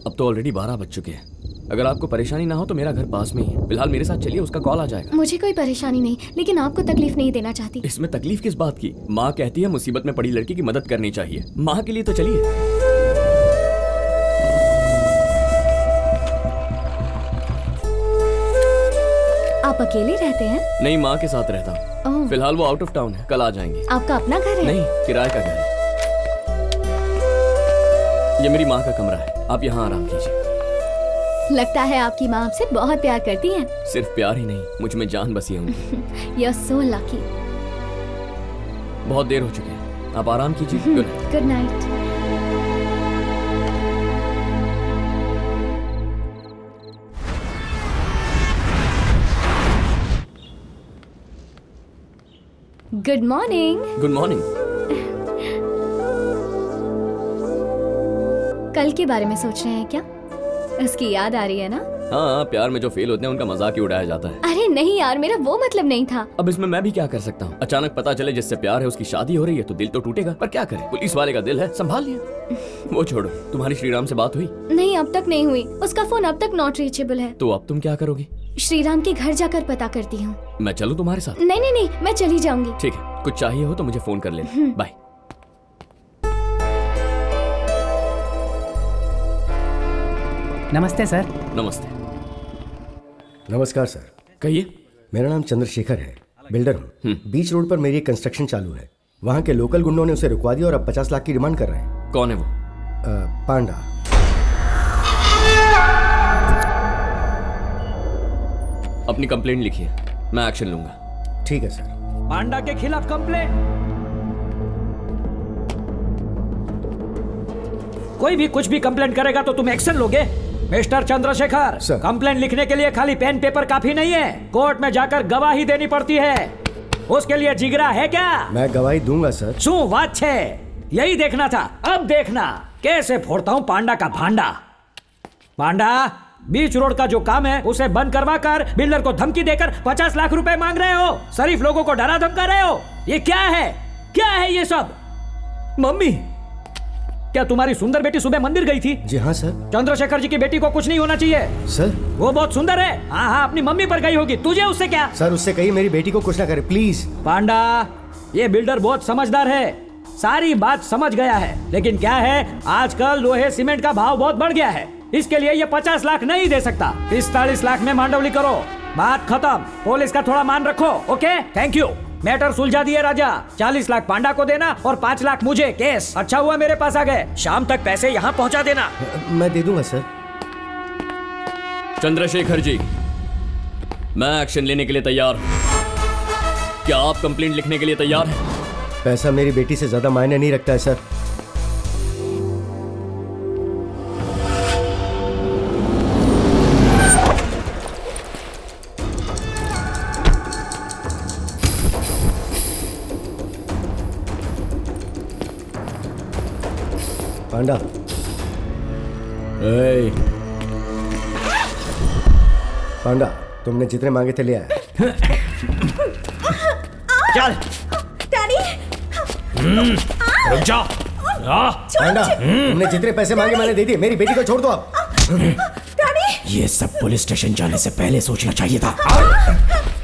अब तो ऑलरेडी 12 बज चुके हैं। अगर आपको परेशानी ना हो तो मेरा घर पास में ही है। फिलहाल मेरे साथ चलिए, उसका कॉल आ जाएगा। मुझे कोई परेशानी नहीं, लेकिन आपको तकलीफ नहीं देना चाहती। इसमें तकलीफ किस बात की? माँ कहती है मुसीबत में पड़ी लड़की की मदद करनी चाहिए। माँ के लिए तो चलिए। आप अकेले रहते हैं? नहीं, माँ के साथ रहता हूँ। फिलहाल वो आउट ऑफ टाउन है, कल आ जाएंगे। आपका अपना घर है? नहीं, किराए का घर है। ये मेरी माँ का कमरा है, आप यहाँ आराम कीजिए। लगता है आपकी माँ आपसे बहुत प्यार करती है। सिर्फ प्यार ही नहीं, मुझ में जान बसी है उनकी। You're so lucky। बहुत देर हो चुकी है, आप आराम कीजिए। Good night. Good night. Good morning. Good morning. कल के बारे में सोच रहे हैं क्या? उसकी याद आ रही है ना? हाँ, प्यार में जो फेल होते हैं उनका मजाक ही उड़ाया जाता है। अरे नहीं यार, मेरा वो मतलब नहीं था। अब इसमें मैं भी क्या कर सकता हूँ? अचानक पता चले जिससे प्यार है उसकी शादी हो रही है तो दिल तो टूटेगा, पर क्या करें, पुलिस वाले का दिल है, संभाल लिया। वो छोड़ो, तुम्हारी श्रीराम से बात हुई? नहीं, अब तक नहीं हुई। उसका फोन अब तक नॉट रीचेबल है। तो अब तुम क्या करोगी? श्रीराम के घर जाकर पता करती हूँ। मैं चलूँ तुम्हारे साथ? नहीं नहीं नहीं, मैं चली जाऊंगी। ठीक है, कुछ चाहिए हो तो मुझे फोन कर लेना। बाय। नमस्ते सर। नमस्ते। नमस्कार सर। कहिए। मेरा नाम चंद्रशेखर है, बिल्डर हूँ। बीच रोड पर मेरी कंस्ट्रक्शन चालू है। वहाँ के लोकल गुंडों ने उसे रुकवा दिया और अब 50 लाख की डिमांड कर रहे हैं। कौन है वो? पांडा। अपनी कंप्लेंट लिखिए, मैं एक्शन लूंगा। ठीक है सर। पांडा के खिलाफ कंप्लेंट। कोई भी कुछ भी कंप्लेंट करेगा तो तुम एक्शन लोगे? मिस्टर चंद्रशेखर, कंप्लेंट लिखने के लिए खाली पेन पेपर काफी नहीं है, कोर्ट में जाकर गवाही देनी पड़ती है। उसके लिए जिगरा है क्या? मैं गवाही दूंगा सर। शू बात छे, यही देखना था। अब देखना कैसे फोड़ता हूँ पांडा का भांडा। पांडा, बीच रोड का जो काम है उसे बंद करवा कर बिल्डर को धमकी देकर 50 लाख रुपए मांग रहे हो। शरीफ लोगों को डरा धमका रहे हो। ये क्या है? क्या है ये सब? मम्मी, क्या तुम्हारी सुंदर बेटी सुबह मंदिर गई थी? जी हाँ सर। चंद्रशेखर जी की बेटी को कुछ नहीं होना चाहिए सर। वो बहुत सुंदर है। हाँ हाँ, अपनी मम्मी पर गई होगी, तुझे उससे क्या? सर उससे कही मेरी बेटी को कुछ ना करे प्लीज। पांडा, ये बिल्डर बहुत समझदार है, सारी बात समझ गया है। लेकिन क्या है, आजकल लोहे सीमेंट का भाव बहुत बढ़ गया है, इसके लिए ये 50 लाख नहीं दे सकता। 45 लाख में मांडवली करो, बात खत्म। पुलिस का थोड़ा मान रखो। Okay, thank you. मैटर सुलझा दिए राजा। 40 लाख पांडा को देना और 5 लाख मुझे। केस अच्छा हुआ मेरे पास आ गए। शाम तक पैसे यहाँ पहुँचा देना। मैं दे दूंगा सर। चंद्रशेखर जी, मैं एक्शन लेने के लिए तैयार हूँ। क्या आप कंप्लेंट लिखने के लिए तैयार हैं? पैसा मेरी बेटी से ज्यादा मायने नहीं रखता है सर। पांडा, पांडा, तुमने जितने मांगे थे ले आया। चल डैडी, रुक जाओ। पांडा, तुमने जितने पैसे मांगे मैंने दे दिए। मेरी बेटी को छोड़ दो आप। डैडी, ये सब पुलिस स्टेशन जाने से पहले सोचना चाहिए था।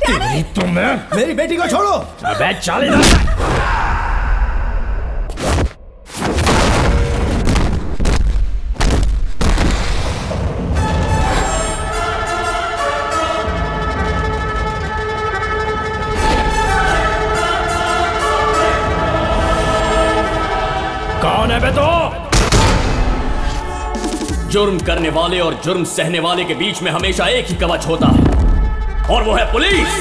तेरी तुम्हें, मेरी बेटी को छोड़ो। अबे चल इधर। कौन है बे तो? जुर्म करने वाले और जुर्म सहने वाले के बीच में हमेशा एक ही कवच होता है और वो है पुलिस।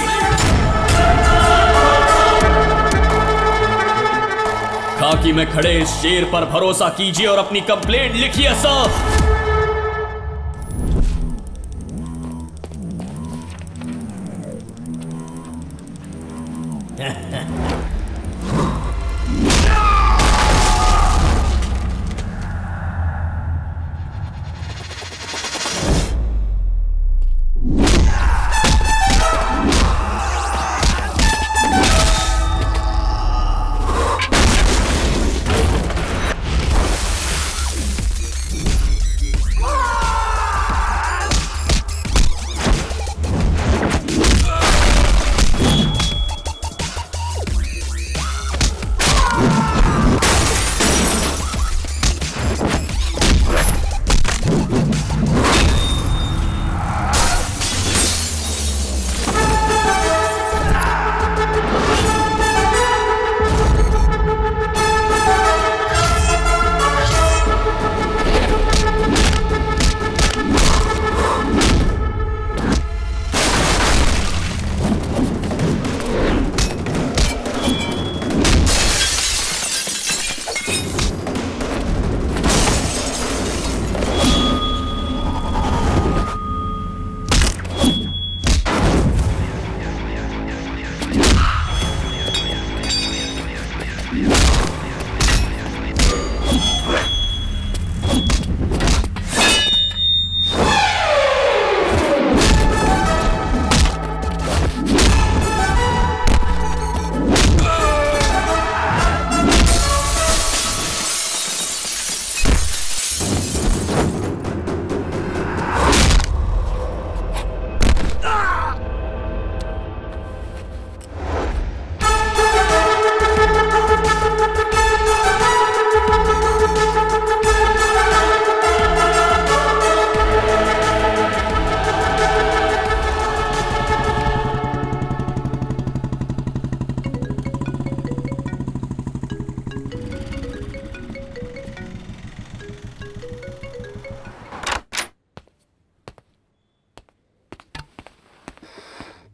खाकी में खड़े इस शेर पर भरोसा कीजिए और अपनी कंप्लेंट लिखिए साहब।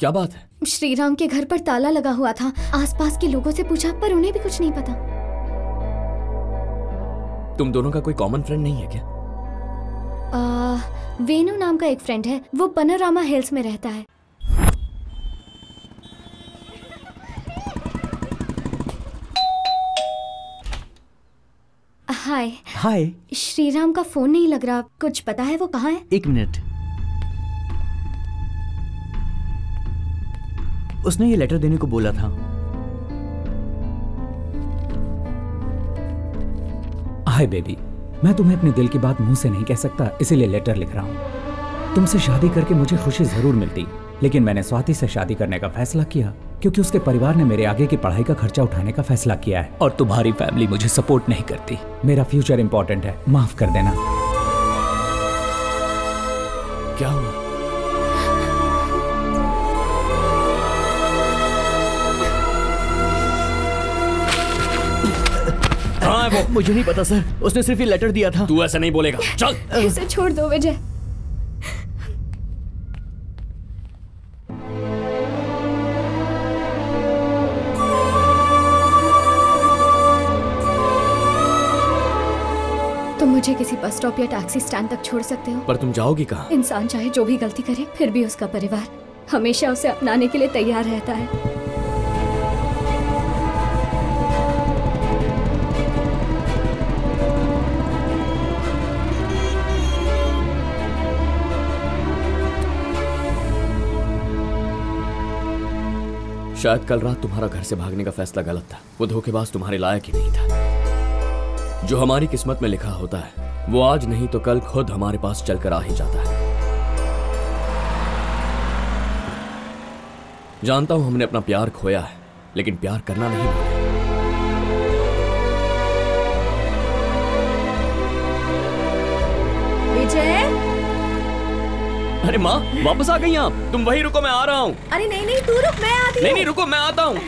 क्या बात है? श्रीराम के घर पर ताला लगा हुआ था। आसपास के लोगों से पूछा पर उन्हें भी कुछ नहीं पता। तुम दोनों का कोई कॉमन फ्रेंड नहीं है क्या? वेनु नाम का एक फ्रेंड है, वो पनोरामा हिल्स में रहता है। हाय। हाय। श्रीराम का फोन नहीं लग रहा, कुछ पता है वो कहाँ है? 1 मिनट। उसने ये लेटर देने को बोला था। हाय बेबी, मैं तुम्हें अपने दिल की बात मुंह से नहीं कह सकता, इसीलिए लेटर लिख रहा हूँ। तुमसे शादी करके मुझे खुशी जरूर मिलती, लेकिन मैंने स्वाति से शादी करने का फैसला किया क्योंकि उसके परिवार ने मेरे आगे की पढ़ाई का खर्चा उठाने का फैसला किया है और तुम्हारी फैमिली मुझे सपोर्ट नहीं करती। मेरा फ्यूचर इंपॉर्टेंट है, माफ कर देना। क्या हुआ? कहाँ है वो? मुझे नहीं पता सर, उसने सिर्फ ये लेटर दिया था। तू ऐसा नहीं बोलेगा, चल। इसे छोड़ दो विजय। तुम मुझे किसी बस स्टॉप या टैक्सी स्टैंड तक छोड़ सकते हो। पर तुम जाओगी कहाँ? इंसान चाहे जो भी गलती करे, फिर भी उसका परिवार हमेशा उसे अपनाने के लिए तैयार रहता है। शायद कल रात तुम्हारा घर से भागने का फैसला गलत था। वो धोखेबाज तुम्हारे लायक ही नहीं था। जो हमारी किस्मत में लिखा होता है वो आज नहीं तो कल खुद हमारे पास चलकर आ ही जाता है। जानता हूं हमने अपना प्यार खोया है, लेकिन प्यार करना नहीं भूला। विजय। अरे माँ, वापस आ गई आप? तुम वहीं रुको, मैं आ रहा हूँ। अरे नहीं नहीं, तू रुक, मैं आती हूँ। नहीं नहीं रुको, मैं आता हूँ।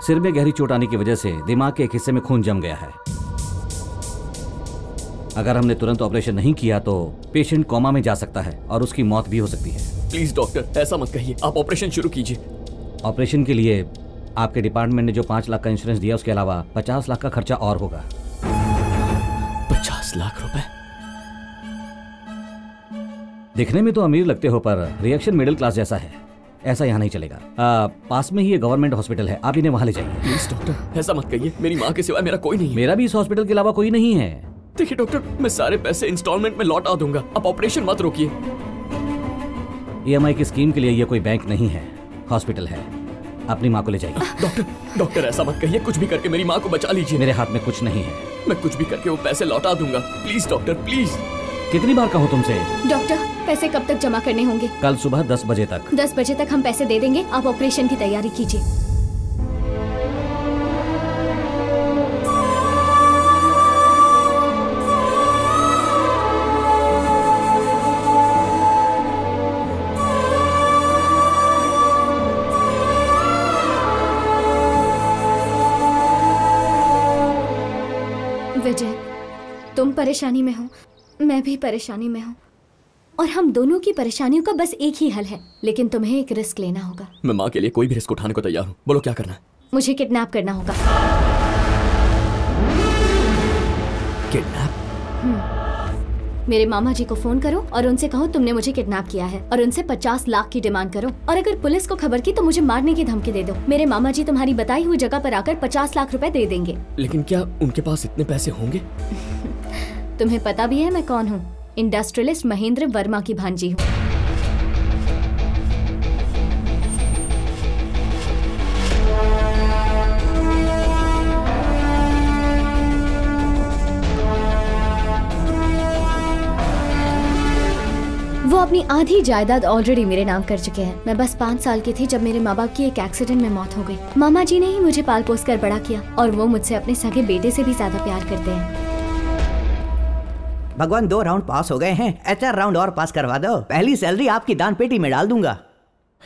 सिर में गहरी चोट आने की वजह से दिमाग के एक हिस्से में खून जम गया है। अगर हमने तुरंत ऑपरेशन नहीं किया तो पेशेंट कोमा में जा सकता है और उसकी मौत भी हो सकती है। प्लीज डॉक्टर, ऐसा मत कहिए, आप ऑपरेशन शुरू कीजिए। ऑपरेशन के लिए आपके डिपार्टमेंट ने जो 5 लाख का इंश्योरेंस दिया, उसके अलावा 50 लाख का खर्चा और होगा। 50 लाख रुपए? दिखने में तो अमीर लगते हो, पर रिएक्शन मिडिल क्लास जैसा है। ऐसा यहाँ नहीं चलेगा। पास में ही ये गवर्नमेंट हॉस्पिटल है, आप इन्हें वहां ले जाइए। प्लीज डॉक्टर, ऐसा मत कहिए, मेरी माँ के सिवा मेरा कोई नहीं है। मेरा भी इस हॉस्पिटल के अलावा कोई नहीं है। देखिए डॉक्टर, मैं सारे पैसे इंस्टॉलमेंट में लौटा दूंगा, आप ऑपरेशन मत रोकिए। EMI की स्कीम के लिए ये कोई बैंक नहीं है, हॉस्पिटल है। अपनी माँ को ले जाइए। डॉक्टर ऐसा मत कहिए, कुछ भी करके मेरी माँ को बचा लीजिए। मेरे हाथ में कुछ नहीं है। मैं कुछ भी करके वो पैसे लौटा दूंगा। Please doctor, please. कितनी बार कहूँ तुमसे? डॉक्टर, पैसे कब तक जमा करने होंगे? कल सुबह 10 बजे तक। 10 बजे तक हम पैसे दे देंगे, आप ऑपरेशन की तैयारी कीजिए। विजय, तुम परेशानी में हो, मैं भी परेशानी में हूँ, और हम दोनों की परेशानियों का बस एक ही हल है, लेकिन तुम्हें एक रिस्क लेना होगा। मैं माँ के लिए कोई भी रिस्क उठाने को तैयार हूँ। बोलो क्या करना है? मुझे किडनैप करना होगा। किडनैप? मेरे मामा जी को फोन करो और उनसे कहो तुमने मुझे किडनैप किया है, और उनसे 50 लाख की डिमांड करो, और अगर पुलिस को खबर की तो मुझे मारने की धमकी दे दो। मेरे मामा जी तुम्हारी बताई हुई जगह पर आकर 50 लाख रुपए दे देंगे। लेकिन क्या उनके पास इतने पैसे होंगे? तुम्हें पता भी है मैं कौन हूँ? इंडस्ट्रियलिस्ट महेंद्र वर्मा की भांजी हूँ। वो अपनी आधी जायदाद ऑलरेडी मेरे नाम कर चुके हैं। मैं बस 5 साल की थी जब मेरे माँ बाप की एक एक्सीडेंट में मौत हो गई। मामा जी ने ही मुझे पाल पोस कर बड़ा किया, और वो मुझसे अपने सगे बेटे से भी ज्यादा प्यार करते हैं। भगवान 2 राउंड पास हो गए हैं, HR राउंड और पास करवा दो, पहली सैलरी आपकी दान पेटी में डाल दूंगा।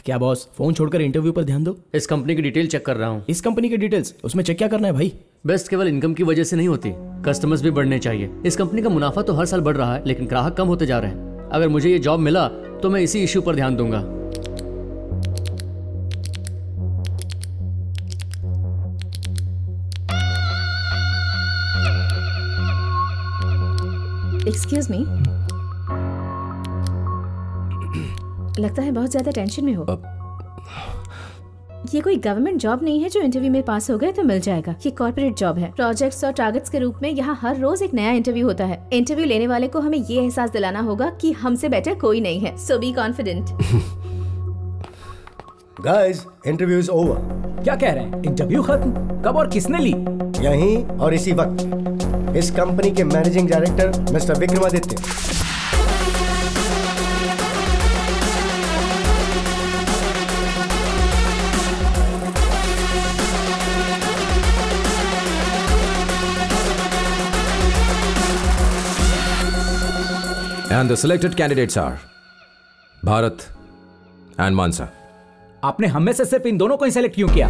क्या बॉस, फोन छोड़कर इंटरव्यू पर ध्यान दो। इस कंपनी की डिटेल चेक कर रहा हूँ। इस कंपनी की डिटेल्स? उसमें चेक क्या करना है भाई? बेस्ट केवल इनकम की वजह से नहीं होती, कस्टमर्स भी बढ़ने चाहिए। इस कंपनी का मुनाफा तो हर साल बढ़ रहा है, लेकिन ग्राहक कम होते जा रहे हैं। अगर मुझे ये जॉब मिला तो मैं इसी इश्यू पर ध्यान दूंगा। एक्सक्यूज मी, लगता है बहुत ज्यादा टेंशन में हो। ये कोई गवर्नमेंट जॉब नहीं है जो इंटरव्यू में पास हो गए तो मिल जाएगा। ये कॉर्पोरेट जॉब है। प्रोजेक्ट्स और टारगेट्स के रूप में यहाँ हर रोज एक नया इंटरव्यू होता है। इंटरव्यू लेने वाले को हमें ये एहसास दिलाना होगा कि हमसे बेटर कोई नहीं है। So be confident. Guys, interview is over. क्या कह रहे हैं? इंटरव्यू खत्म? कब और किसने ली? यहीं और इसी वक्त इस कंपनी के managing director mister Vikramaditya. And the selected candidates are Bharat and मानसा। आपने हम में से सिर्फ इन दोनों को ही सेलेक्ट क्यों किया?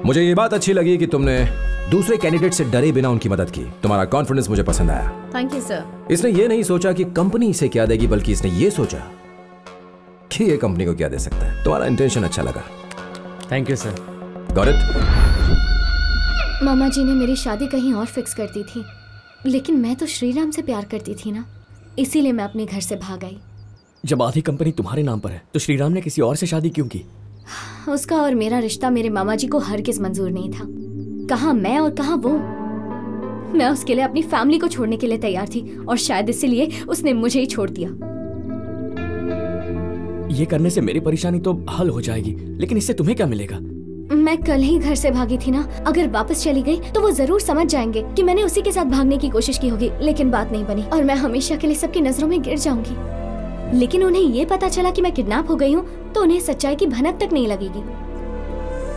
मुझे ये बात अच्छी लगी कि तुमने दूसरे कैंडिडेट से डरे बिना उनकी मदद की। तुम्हारा कॉन्फिडेंस मुझे पसंद आया। Thank you sir. इसने ये नहीं सोचा कि कंपनी इसे क्या देगी, बल्कि इसने ये सोचा कि ये कंपनी को क्या दे सकता है। तुम्हारा इंटेंशन अच्छा लगा। Thank you sir. Got it? मामा जी ने मेरी शादी कहीं और फिक्स कर दी थी, लेकिन मैं तो श्रीराम से प्यार करती थी ना, इसीलिए मैं अपने घर से भाग आई। जब आधी कंपनी तुम्हारे नाम पर है तो श्रीराम ने किसी और से शादी क्यों की? उसका और मेरा रिश्ता मेरे मामा जी को हरगिज मंजूर नहीं था। कहाँ मैं और कहाँ वो। मैं उसके लिए अपनी फैमिली को छोड़ने के लिए तैयार थी और शायद इसीलिए उसने मुझे ही छोड़ दिया। ये करने से मेरी परेशानी तो हल हो जाएगी, लेकिन इससे तुम्हें क्या मिलेगा? मैं कल ही घर से भागी थी ना, अगर वापस चली गई तो वो जरूर समझ जाएंगे कि मैंने उसी के साथ भागने की कोशिश की होगी, लेकिन बात नहीं बनी और मैं हमेशा के लिए सबकी नजरों में गिर जाऊंगी। लेकिन उन्हें ये पता चला कि मैं किडनैप हो गई हूँ तो उन्हें सच्चाई की भनक तक नहीं लगेगी।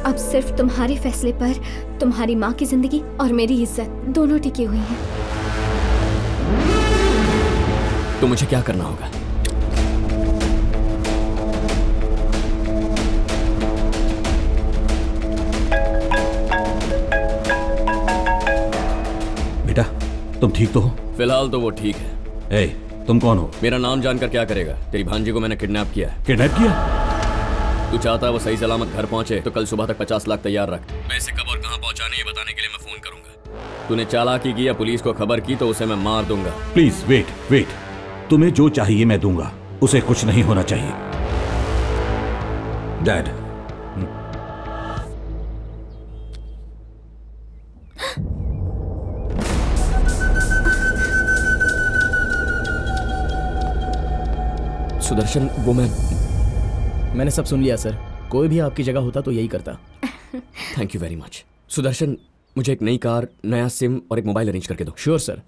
अब सिर्फ तुम्हारे फैसले पर तुम्हारी माँ की जिंदगी और मेरी इज्जत दोनों टिकी हुई है। तो मुझे क्या करना होगा? बेटा, तुम ठीक तो हो? फिलहाल तो वो ठीक है। ए, तुम कौन हो? मेरा नाम जानकर क्या करेगा? तेरी भांजी को मैंने किडनैप किया है। किडनैप किया? तू चाहता है वो सही सलामत घर पहुंचे तो कल सुबह तक 50 लाख तैयार रख। पैसे कब और कहां पहुंचाने ये बताने के लिए मैं फोन करूंगा। तूने चालाकी की या पुलिस को खबर की तो उसे मैं मार दूंगा। Please wait. तुम्हें जो चाहिए मैं दूंगा, उसे कुछ नहीं होना चाहिए। डैड, सुदर्शन, वो मैंने सब सुन लिया सर। कोई भी आपकी जगह होता तो यही करता। Thank you very much. Sudarshan, मुझे एक नई कार, नया सिम और एक मोबाइल अरेंज करके दो। Sure sir.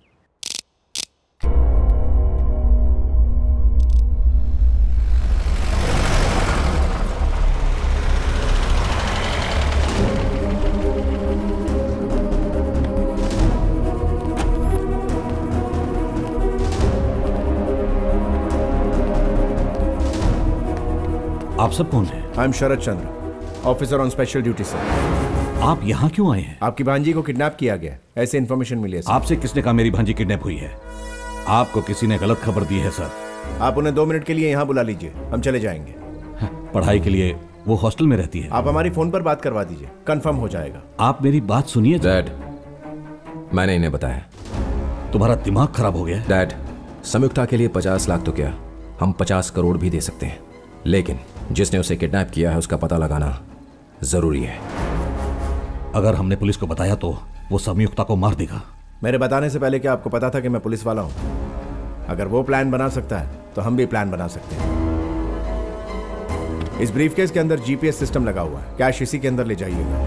आप सब कौन हैं? I am Sharad Chandra, officer on special duty sir. आप यहाँ क्यों आए हैं? आपकी भांजी को किडनैप किया गया, ऐसे इन्फॉर्मेशन मिली है सर। आपसे किसने कहा मेरी भांजी किडनैप हुई है? आपको किसी ने गलत खबर दी है सर। आप उन्हें 2 मिनट के लिए यहाँ बुला लीजिए, हम चले जाएंगे। पढ़ाई के लिए वो हॉस्टल में रहती है। आप हमारी फोन पर बात करवा दीजिए, कंफर्म हो जाएगा। आप मेरी बात सुनिए। डैड, मैंने इन्हें बताया। तुम्हारा दिमाग खराब हो गया? डैड, संयुक्ता के लिए 50 लाख तो क्या, हम 50 करोड़ भी दे सकते हैं, लेकिन जिसने उसे किडनैप किया है उसका पता लगाना जरूरी है। अगर हमने पुलिस को बताया तो वो संयुक्ता को मार देगा। मेरे बताने से पहले क्या आपको पता था कि मैं पुलिस वाला हूं? अगर वो प्लान बना सकता है तो हम भी प्लान बना सकते हैं। इस ब्रीफकेस के अंदर जीपीएस सिस्टम लगा हुआ है, कैश इसी के अंदर ले जाइएगा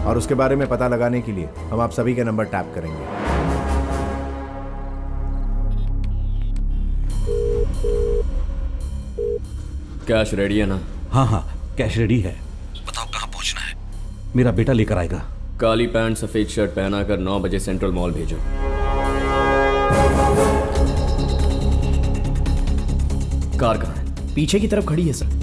और उसके बारे में पता लगाने के लिए हम आप सभी के नंबर टैप करेंगे। कैश रेडी है ना? हाँ, कैश रेडी है। बताओ कहाँ पहुँचना है? मेरा बेटा लेकर आएगा। काली पैंट सफेद शर्ट पहनाकर 9 बजे सेंट्रल मॉल भेजो। कार कहाँ है? पीछे की तरफ खड़ी है sir.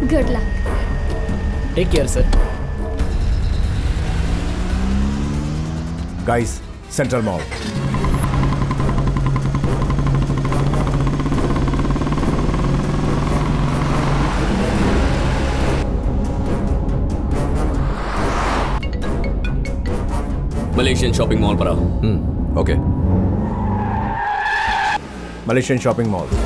Good luck. Take care sir. Guys, central mall. Malaysian shopping mall पर आओ। ओके। Malaysian shopping mall.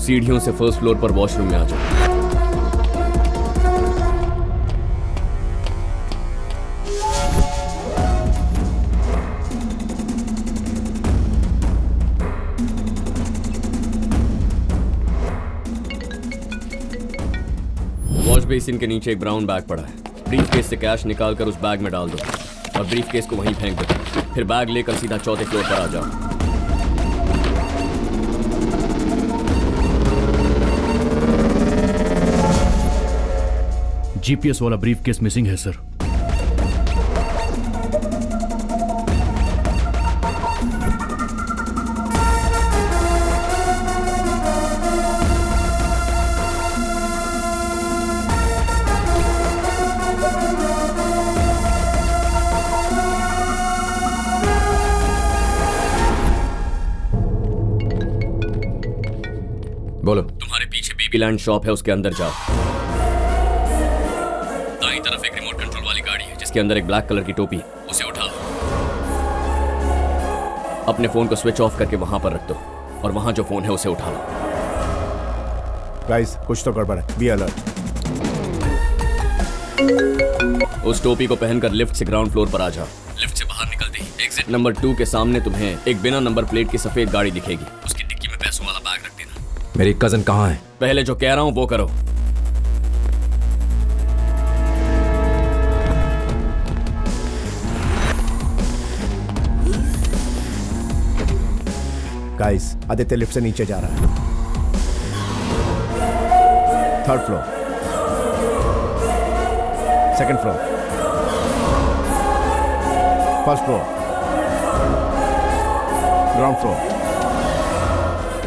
सीढ़ियों से फर्स्ट फ्लोर पर वॉशरूम में आ जाओ। वॉश बेसिन के नीचे एक ब्राउन बैग पड़ा है। ब्रीफ केस से कैश निकालकर उस बैग में डाल दो और ब्रीफ केस को वहीं फेंक दो। फिर बैग लेकर सीधा चौथे फ्लोर पर आ जाओ। जीपीएस वाला ब्रीफ केस मिसिंग है सर। बोलो। तुम्हारे पीछे बेबीलैंड शॉप है, उसके अंदर जाओ। दाईं तरफ एक रिमोट कंट्रोल वाली गाड़ी है जिसके अंदर एक ब्लैक कलर की टोपी, उसे उठा लो। अपने फोन को स्विच ऑफ करके वहां पर रख दो और वहां जो फोन है उसे उठा लो। गाइस, कुछ तो गड़बड़ है, बी अलर्ट। उस टोपी को पहनकर लिफ्ट से ग्राउंड फ्लोर पर आ जाओ। लिफ्ट से बाहर निकलते ही एग्जिट नंबर 2 के सामने तुम्हें एक बिना नंबर प्लेट की सफेद गाड़ी दिखेगी। उसकी डिक्की में पैसों वाला बैग रख देना। मेरी कजन कहाँ है? पहले जो कह रहा हूं वो करो। गाइस, आदित्य लिफ्ट से नीचे जा रहा है। 3rd floor, 2nd floor, 1st floor, ground floor.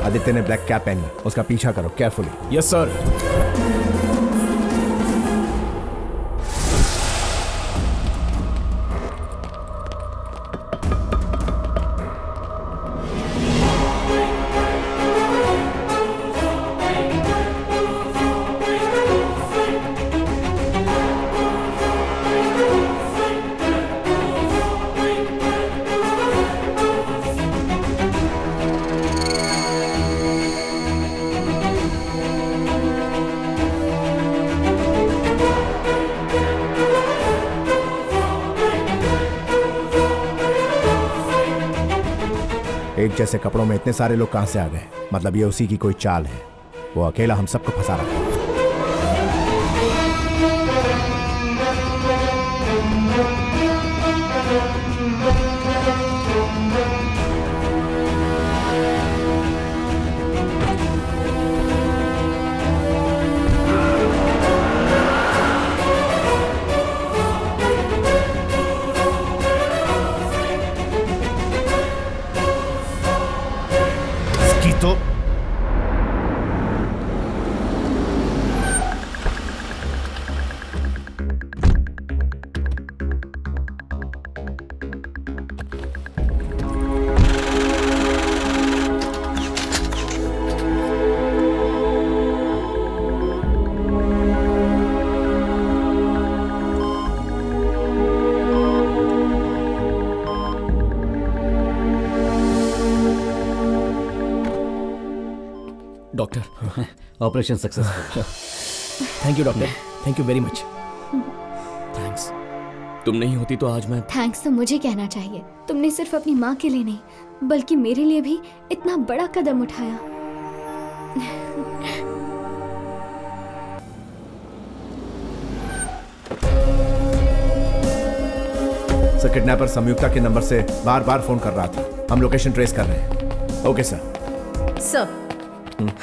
Aditya ने ब्लैक कैप पहनी है, उसका पीछा करो केयरफुली। Yes sir. एक जैसे कपड़ों में इतने सारे लोग कहां से आ गए? मतलब ये उसी की कोई चाल है। वो अकेला हम सबको फंसा रहा है। Doctor. Operation successful. Thank you doctor, thank you very much. Thanks. तुम नहीं होती तो आज मैं। थैंक्स तो मुझे कहना चाहिए। तुमने सिर्फ अपनी माँ के लिए नहीं बल्कि मेरे लिए भी इतना बड़ा कदम उठाया। सर, किडनैपर संयुक्ता के नंबर से बार बार फोन कर रहा था। हम लोकेशन ट्रेस कर रहे हैं। Okay sir. सर,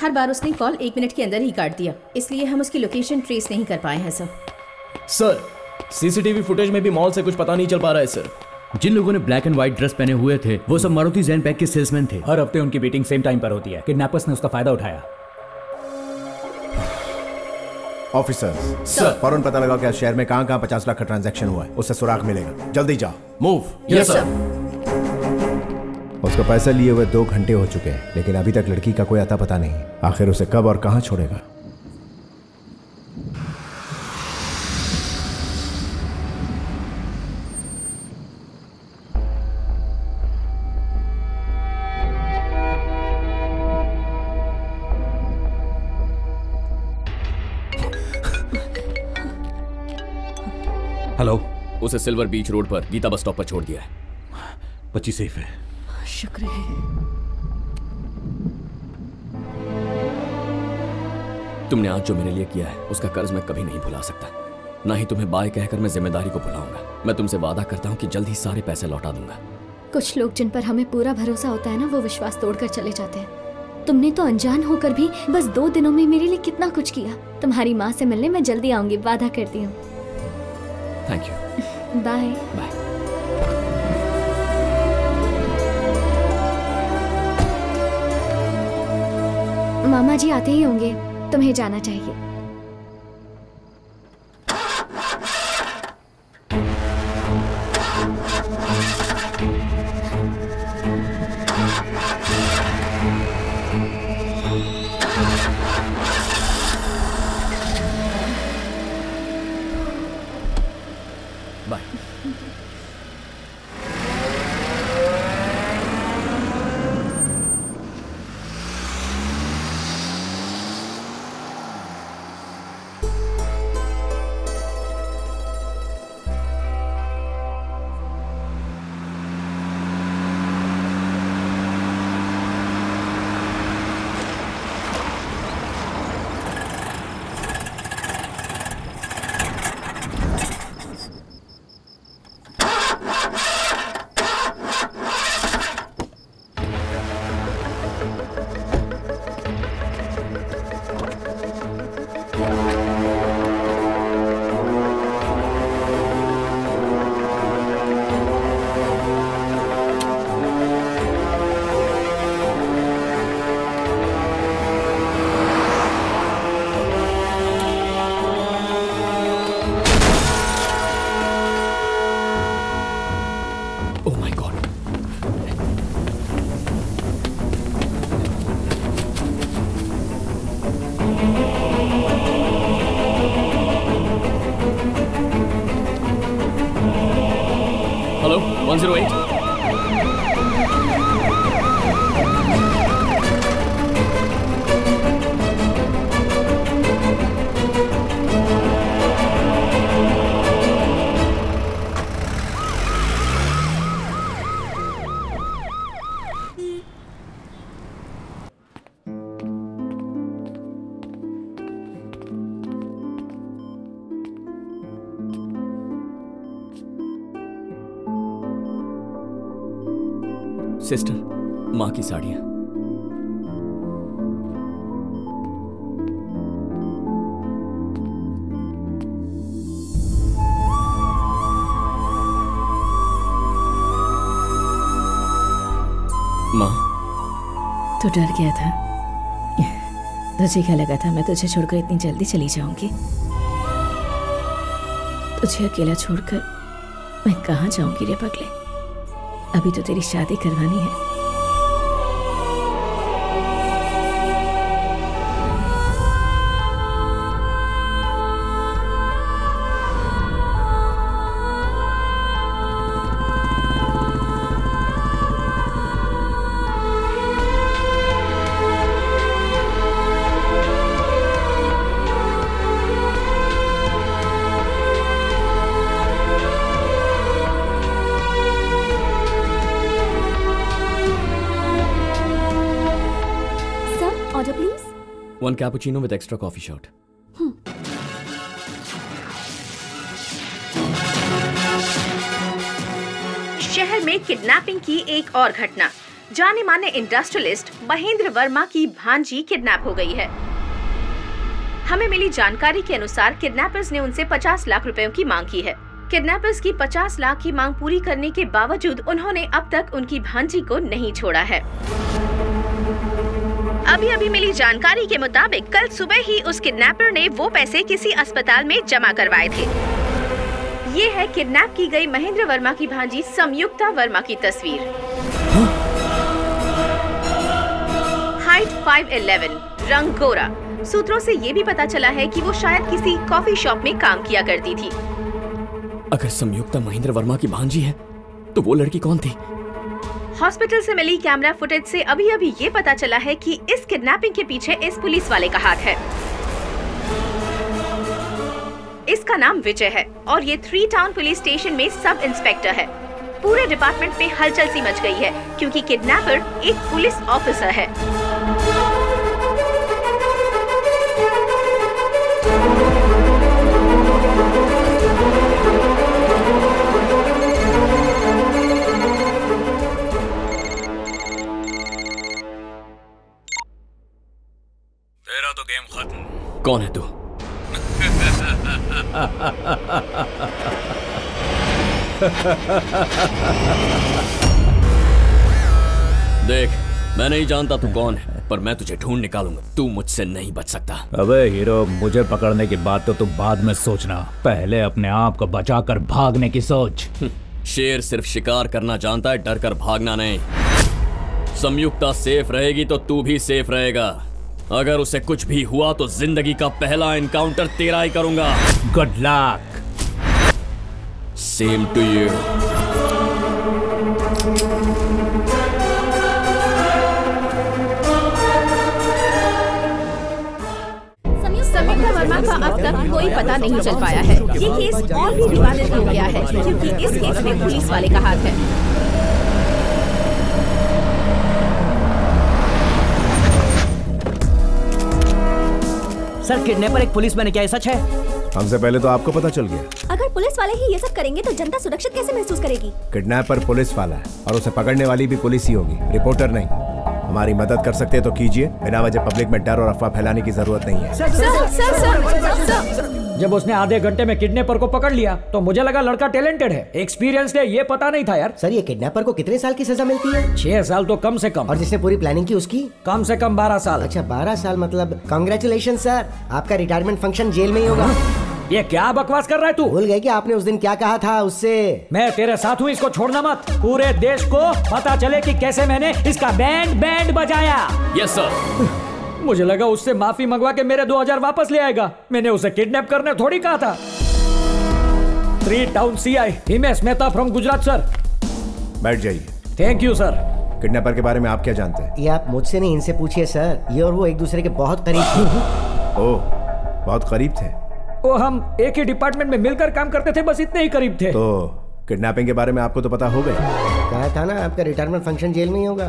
हर बार उसने कॉल 1 मिनट के अंदर ही काट दिया, इसलिए हम उसकी लोकेशन ट्रेस नहीं कर पाए हैं सर। सर, सीसीटीवी फुटेज में भी मॉल से कुछ पता नहीं चल पा रहा है सर। जिन लोगों ने ब्लैक एंड व्हाइट ड्रेस पहने हुए थे वो सब मारुति जैन पैक के सेल्समैन थे। हर हफ्ते उनकी मीटिंग सेम टाइम पर होती है। किडनैपर्स ने उसका फायदा उठाया। ऑफिसर सर, फौरन पता लगा कि आज शहर में कहां 50 लाख का ट्रांजैक्शन हुआ है। उससे सुराग मिलेगा। जल्दी जाओ। मूव। Yes sir. उसका पैसा लिए हुए 2 घंटे हो चुके हैं, लेकिन अभी तक लड़की का कोई अता पता नहीं। आखिर उसे कब और कहां छोड़ेगा? हेलो। उसे सिल्वर बीच रोड पर गीता बस स्टॉप पर छोड़ दिया है। बच्ची सेफ है। शुक्र है। तुमने आज जो मेरे लिए किया है उसका कर्ज मैं कभी नहीं भुला सकता। ना ही तुम्हें बाय कहकर मैं जिम्मेदारी को भुलाऊंगा। मैं तुमसे वादा करता हूँ कि जल्द ही सारे पैसे लौटा दूंगा। कुछ लोग जिन पर हमें पूरा भरोसा होता है ना, वो विश्वास तोड़कर चले जाते हैं। तुमने तो अनजान होकर भी बस 2 दिनों में मेरे लिए कितना कुछ किया। तुम्हारी माँ से मिलने मैं जल्दी आऊंगी, वादा करती हूँ। Thank you. Bye bye. मामा जी आते ही होंगे, तुम्हें जाना चाहिए। बाय। हेलो 108। सिस्टर, माँ की साड़ियाँ। माँ, तो डर गया था? तुझे क्या लगा था मैं तुझे छोड़कर इतनी जल्दी चली जाऊंगी? तुझे अकेला छोड़कर मैं कहाँ जाऊंगी रे पगले? अभी तो तेरी शादी करवानी है। 1 cappuccino with extra coffee shot. शहर में किडनैपिंग की एक और घटना। जाने माने इंडस्ट्रियलिस्ट महेंद्र वर्मा की भांजी किडनैप हो गई है। हमें मिली जानकारी के अनुसार किडनैपर्स ने उनसे 50 लाख रुपयों की मांग की है। किडनैपर्स की 50 लाख की मांग पूरी करने के बावजूद उन्होंने अब तक उनकी भांजी को नहीं छोड़ा है। अभी मिली जानकारी के मुताबिक कल सुबह ही उस किडनैपर ने वो पैसे किसी अस्पताल में जमा करवाए थे। ये है किडनैप की गई महेंद्र वर्मा की भांजी संयुक्ता वर्मा की तस्वीर। हाइट 5'11", रंग गोरा। सूत्रों से ये भी पता चला है कि वो शायद किसी कॉफी शॉप में काम किया करती थी। अगर संयुक्ता महेंद्र वर्मा की भांजी है तो वो लड़की कौन थी? हॉस्पिटल से मिली कैमरा फुटेज से अभी ये पता चला है कि इस किडनैपिंग के पीछे इस पुलिस वाले का हाथ है। इसका नाम विजय है और ये 3 टाउन पुलिस स्टेशन में सब इंस्पेक्टर है। पूरे डिपार्टमेंट में हलचल सी मच गई है क्योंकि किडनैपर एक पुलिस ऑफिसर है। तेरा तो गेम खत्म। कौन है तू? देख, मैं नहीं जानता तू कौन है, पर मैं तुझे ढूंढ निकालूंगा। तू मुझसे नहीं बच सकता। अबे हीरो, मुझे पकड़ने की बात तो तू बाद में सोचना, पहले अपने आप को बचाकर भागने की सोच। शेर सिर्फ शिकार करना जानता है, डर कर भागना नहीं। संयुक्ता सेफ रहेगी तो तू भी सेफ रहेगा। अगर उसे कुछ भी हुआ तो जिंदगी का पहला एनकाउंटर तेरा ही करूंगा। Good luck. Same to you. Sanyukta Varma का अब तक कोई पता नहीं चल पाया है। ये केस और भी विवादित हो गया है क्योंकि इस केस में पुलिस वाले का हाथ है। सर, किडनैपर एक पुलिसमैन है, क्या ये सच है? हमसे पहले तो आपको पता चल गया। अगर पुलिस वाले ही ये सब करेंगे तो जनता सुरक्षित कैसे महसूस करेगी? किडनैपर पुलिस वाला है और उसे पकड़ने वाली भी पुलिस ही होगी, रिपोर्टर नहीं। हमारी मदद कर सकते तो कीजिए, बिना वजह पब्लिक में डर और अफवाह फैलाने की जरूरत नहीं है। सर, जब उसने आधे घंटे में किडनैपर को पकड़ लिया तो मुझे लगा लड़का टैलेंटेड है, एक्सपीरियंस है, ये पता नहीं था यार। सर, ये किडनैपर को कितने साल की सजा मिलती है? 6 साल तो कम से कम। और जिसने पूरी प्लानिंग की उसकी? कम से कम 12 साल। अच्छा, 12 साल मतलब कांग्रेचुलेशन सर, आपका रिटायरमेंट फंक्शन जेल में ही होगा। ये क्या बकवास कर रहा है तू? भूल गए कि आपने उस दिन क्या कहा था उससे? मैं तेरे साथ हूँ, इसको छोड़ना मत। पूरे देश को पता चले कि कैसे मैंने इसका बैंड बजाया। Yes sir. मुझे लगा उससे माफी मंगवा के मेरे 2000 वापस ले आएगा। मैंने उसे किडनैप करने थोड़ी कहा था। 3 town CI Himesh Mehta from Gujarat sir. बैठ जाइए। Thank you sir. किडनैपर के बारे में आप क्या जानते हैं? ये आप मुझसे नहीं, इनसे पूछिए सर। ये और वो एक दूसरे के बहुत करीब थे। ओह, बहुत करीब थे। वो हम एक ही डिपार्टमेंट में मिलकर काम करते थे, बस इतने ही करीब थे। तो किडनैपिंग के बारे में आपको तो पता होगा ही। कहा था ना आपका रिटायरमेंट फंक्शन जेल में ही होगा।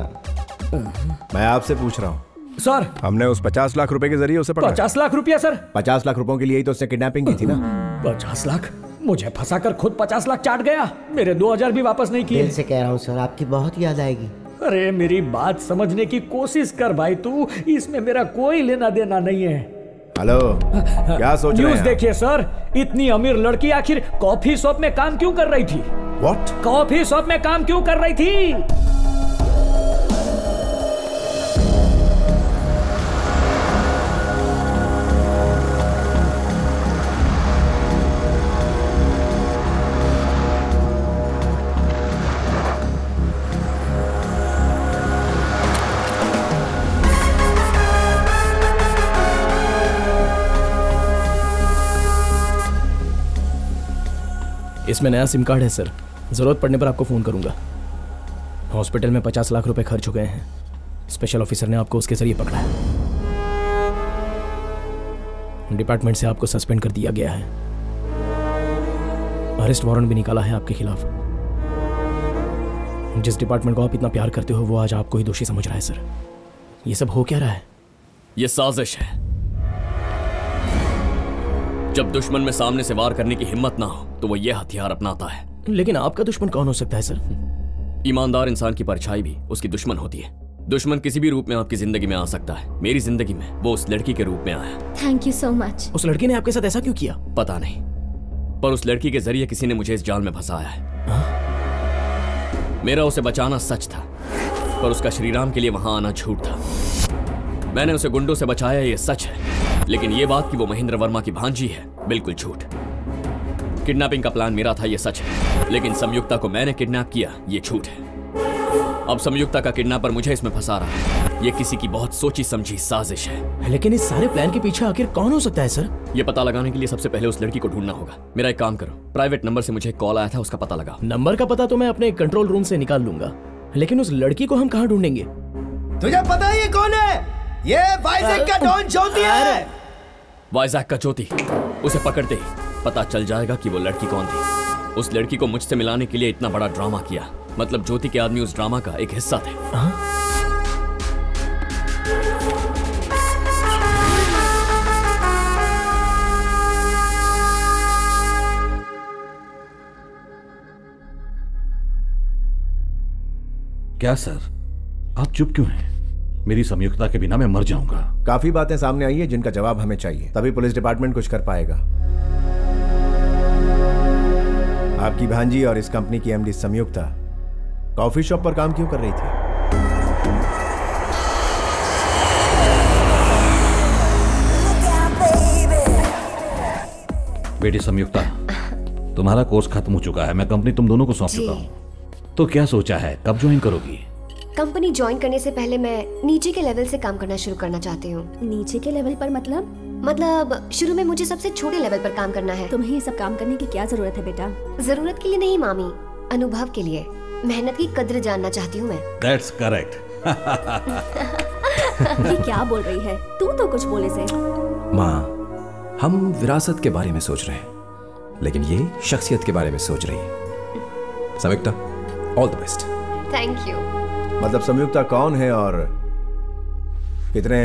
मैं आपसे पूछ रहा हूँ सर। हमने उस 50 लाख रुपए के जरिए उसे पकड़ा। 50 लाख रुपया सर? 50 लाख रुपयों के लिए ही तो उसने किडनैपिंग की थी ना। 50 लाख? मुझे फंसाकर खुद 50 लाख चाट गया। मेरे 2000 भी वापस नहीं किए। दिल से कह रहा हूँ सर, आपकी बहुत याद आएगी। अरे मेरी बात समझने की कोशिश कर भाई तू, इसमें मेरा कोई लेना देना नहीं है। हेलो, क्या सोच रहे हैं? न्यूज़ देखिए सर, इतनी अमीर लड़की आखिर कॉफी शॉप में काम क्यों कर रही थी? व्हाट? कॉफी शॉप में काम क्यों कर रही थी? इसमें नया सिम कार्ड है सर, जरूरत पड़ने पर आपको फोन करूंगा। हॉस्पिटल में 50 लाख रुपए खर्च हो गए हैं। स्पेशल ऑफिसर ने आपको उसके जरिए पकड़ा है। डिपार्टमेंट से आपको सस्पेंड कर दिया गया है। अरेस्ट वारंट भी निकाला है आपके खिलाफ। जिस डिपार्टमेंट को आप इतना प्यार करते हो वो आज आपको ही दोषी समझ रहा है सर। ये सब हो क्या रहा है? ये साजिश है। जब दुश्मन में सामने से वार करने की हिम्मत ना हो तो वो ये हथियार अपनाता है। लेकिन आपका दुश्मन कौन हो सकता है सर? ईमानदार इंसान की परछाई भी उसकी दुश्मन होती है। दुश्मन किसी भी रूप में आपकी जिंदगी में आ सकता है। मेरी जिंदगी में वो उस लड़की के रूप में आया। Thank you so much. उस लड़की ने आपके साथ ऐसा क्यों किया? पता नहीं, पर उस लड़की के जरिए किसी ने मुझे इस जाल में फंसाया है। मेरा उसे बचाना सच था, पर उसका श्रीराम के लिए वहां आना झूठ था। मैंने उसे गुंडों से बचाया, ये सच है, लेकिन ये बात कि वो महेंद्र वर्मा की भांजी है, बिल्कुल झूठ। किडनैपिंग का प्लान मेरा था, ये सच है, लेकिन संयुक्ता को मैंने किडनैप किया, ये झूठ है। अब संयुक्ता का किडनैपर मुझे इसमें फंसा रहा है। ये किसी की बहुत सोची समझी साजिश है। लेकिन इस सारे प्लान के पीछे आखिर कौन हो सकता है सर? ये पता लगाने के लिए सबसे पहले उस लड़की को ढूंढना होगा। मेरा एक काम करो, प्राइवेट नंबर से मुझे कॉल आया था, उसका पता लगाओ। नंबर का पता तो मैं अपने कंट्रोल रूम से निकाल लूंगा, लेकिन उस लड़की को हम कहाँ ढूंढेंगे? तुझे पता है ये कौन है? ये वाइजैक का डॉन ज्योति है। वाइजैक का ज्योति, उसे पकड़ते ही पता चल जाएगा कि वो लड़की कौन थी। उस लड़की को मुझसे मिलाने के लिए इतना बड़ा ड्रामा किया, मतलब ज्योति के आदमी उस ड्रामा का एक हिस्सा थे। क्या सर, आप चुप क्यों हैं? मेरी संयुक्ता के बिना मैं मर जाऊंगा। काफी बातें सामने आई है जिनका जवाब हमें चाहिए, तभी पुलिस डिपार्टमेंट कुछ कर पाएगा। आपकी भांजी और इस कंपनी की एमडी संयुक्ता कॉफी शॉप पर काम क्यों कर रही थी? बेटी संयुक्ता, तुम्हारा कोर्स खत्म हो चुका है। मैं कंपनी तुम दोनों को सौंप चुका हूँ। तो क्या सोचा है, कब ज्वाइन करोगी? कंपनी ज्वाइन करने से पहले मैं नीचे के लेवल से काम करना शुरू करना चाहती हूँ। नीचे के लेवल पर मतलब शुरू में मुझे सबसे छोटे लेवल पर काम करना है। तुम्हें ये सब काम करने की क्या जरूरत है बेटा? जरूरत के लिए नहीं मामी, अनुभव के लिए। मेहनत की कद्र जानना चाहती हूँ मैं। That's correct. ये क्या बोल रही है? तू तो कुछ बोले से। माँ, हम विरासत के बारे में सोच रहे हैं, लेकिन ये शख्सियत के बारे में सोच रही है। Sanyukta, all the best. Thank you. मतलब संयुक्ता कौन है और कितने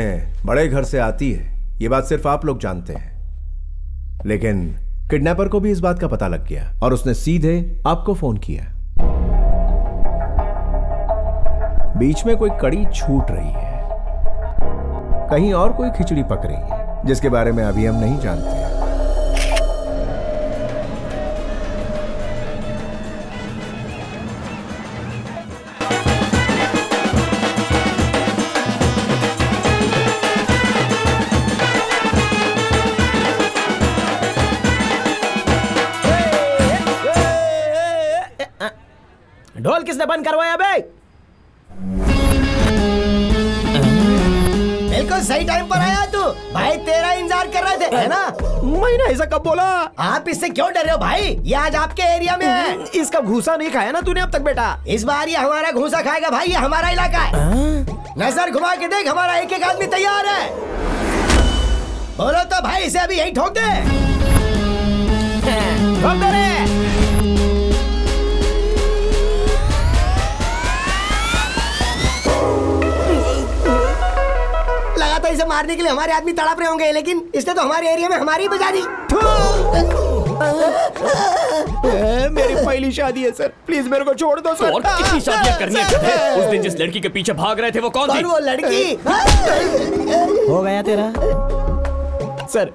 बड़े घर से आती है, ये बात सिर्फ आप लोग जानते हैं, लेकिन किडनैपर को भी इस बात का पता लग गया और उसने सीधे आपको फोन किया। बीच में कोई कड़ी छूट रही है, कहीं और कोई खिचड़ी पक रही है जिसके बारे में अभी हम नहीं जानते। ढोल किसने बंद करवाया बे? बिल्कुल सही टाइम पर आया तू। भाई तेरा इंतजार कर रहे थे, है ना? मैंने ऐसा कब बोला? आप इससे क्यों डर रहे हो भाई? ये आज आपके एरिया में है। इसका घूसा नहीं खाया ना तूने अब तक बेटा? इस बार ये हमारा घूसा खाएगा भाई, ये हमारा इलाका है। नजर घुमा के देख, हमारा एक एक आदमी तैयार है। बोलो तो भाई, इसे अभी यही ठोक दे। ठोक दे रे। लगा तो इसे मारने के लिए हमारे आदमी तड़प रहे होंगे, लेकिन इसने तो हमारे एरिया में हमारी बजा दी। मेरी पहली शादी है सर, प्लीज मेरे को छोड़ दो सर। और कितनी शादियां करनी है? उस दिन जिस लड़की के पीछे भाग रहे थे वो कौन थी? वो लड़की। हो गया तेरा सर।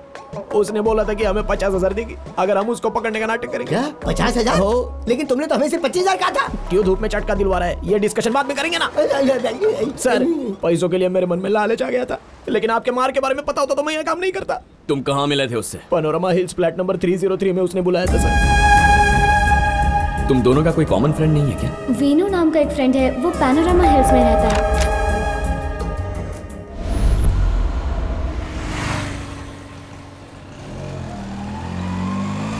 उसने बोला था कि हमें 50,000 देगी अगर हम उसको पकड़ने का नाटक करेंगे। क्या 50,000? हो, लेकिन तुमने तो हमें सिर्फ 25,000 कहा था। क्यों धूप में चटका दिलवा रहा है? ये डिस्कशन बाद में करेंगे ना सर। पैसों के लिए मेरे मन में लालच आ गया था, लेकिन आपके मार के बारे में पता होता तो मैं ये काम नहीं करता। तुम कहाँ मिले थे उससे? पैनोरामा हिल्स फ्लैट नंबर 303 में उसने बुलाया था सर। तुम दोनों का कोई कॉमन फ्रेंड नहीं है क्या? वेनु नाम का एक फ्रेंड है, वो पैनोरामा हिल्स में रहता है।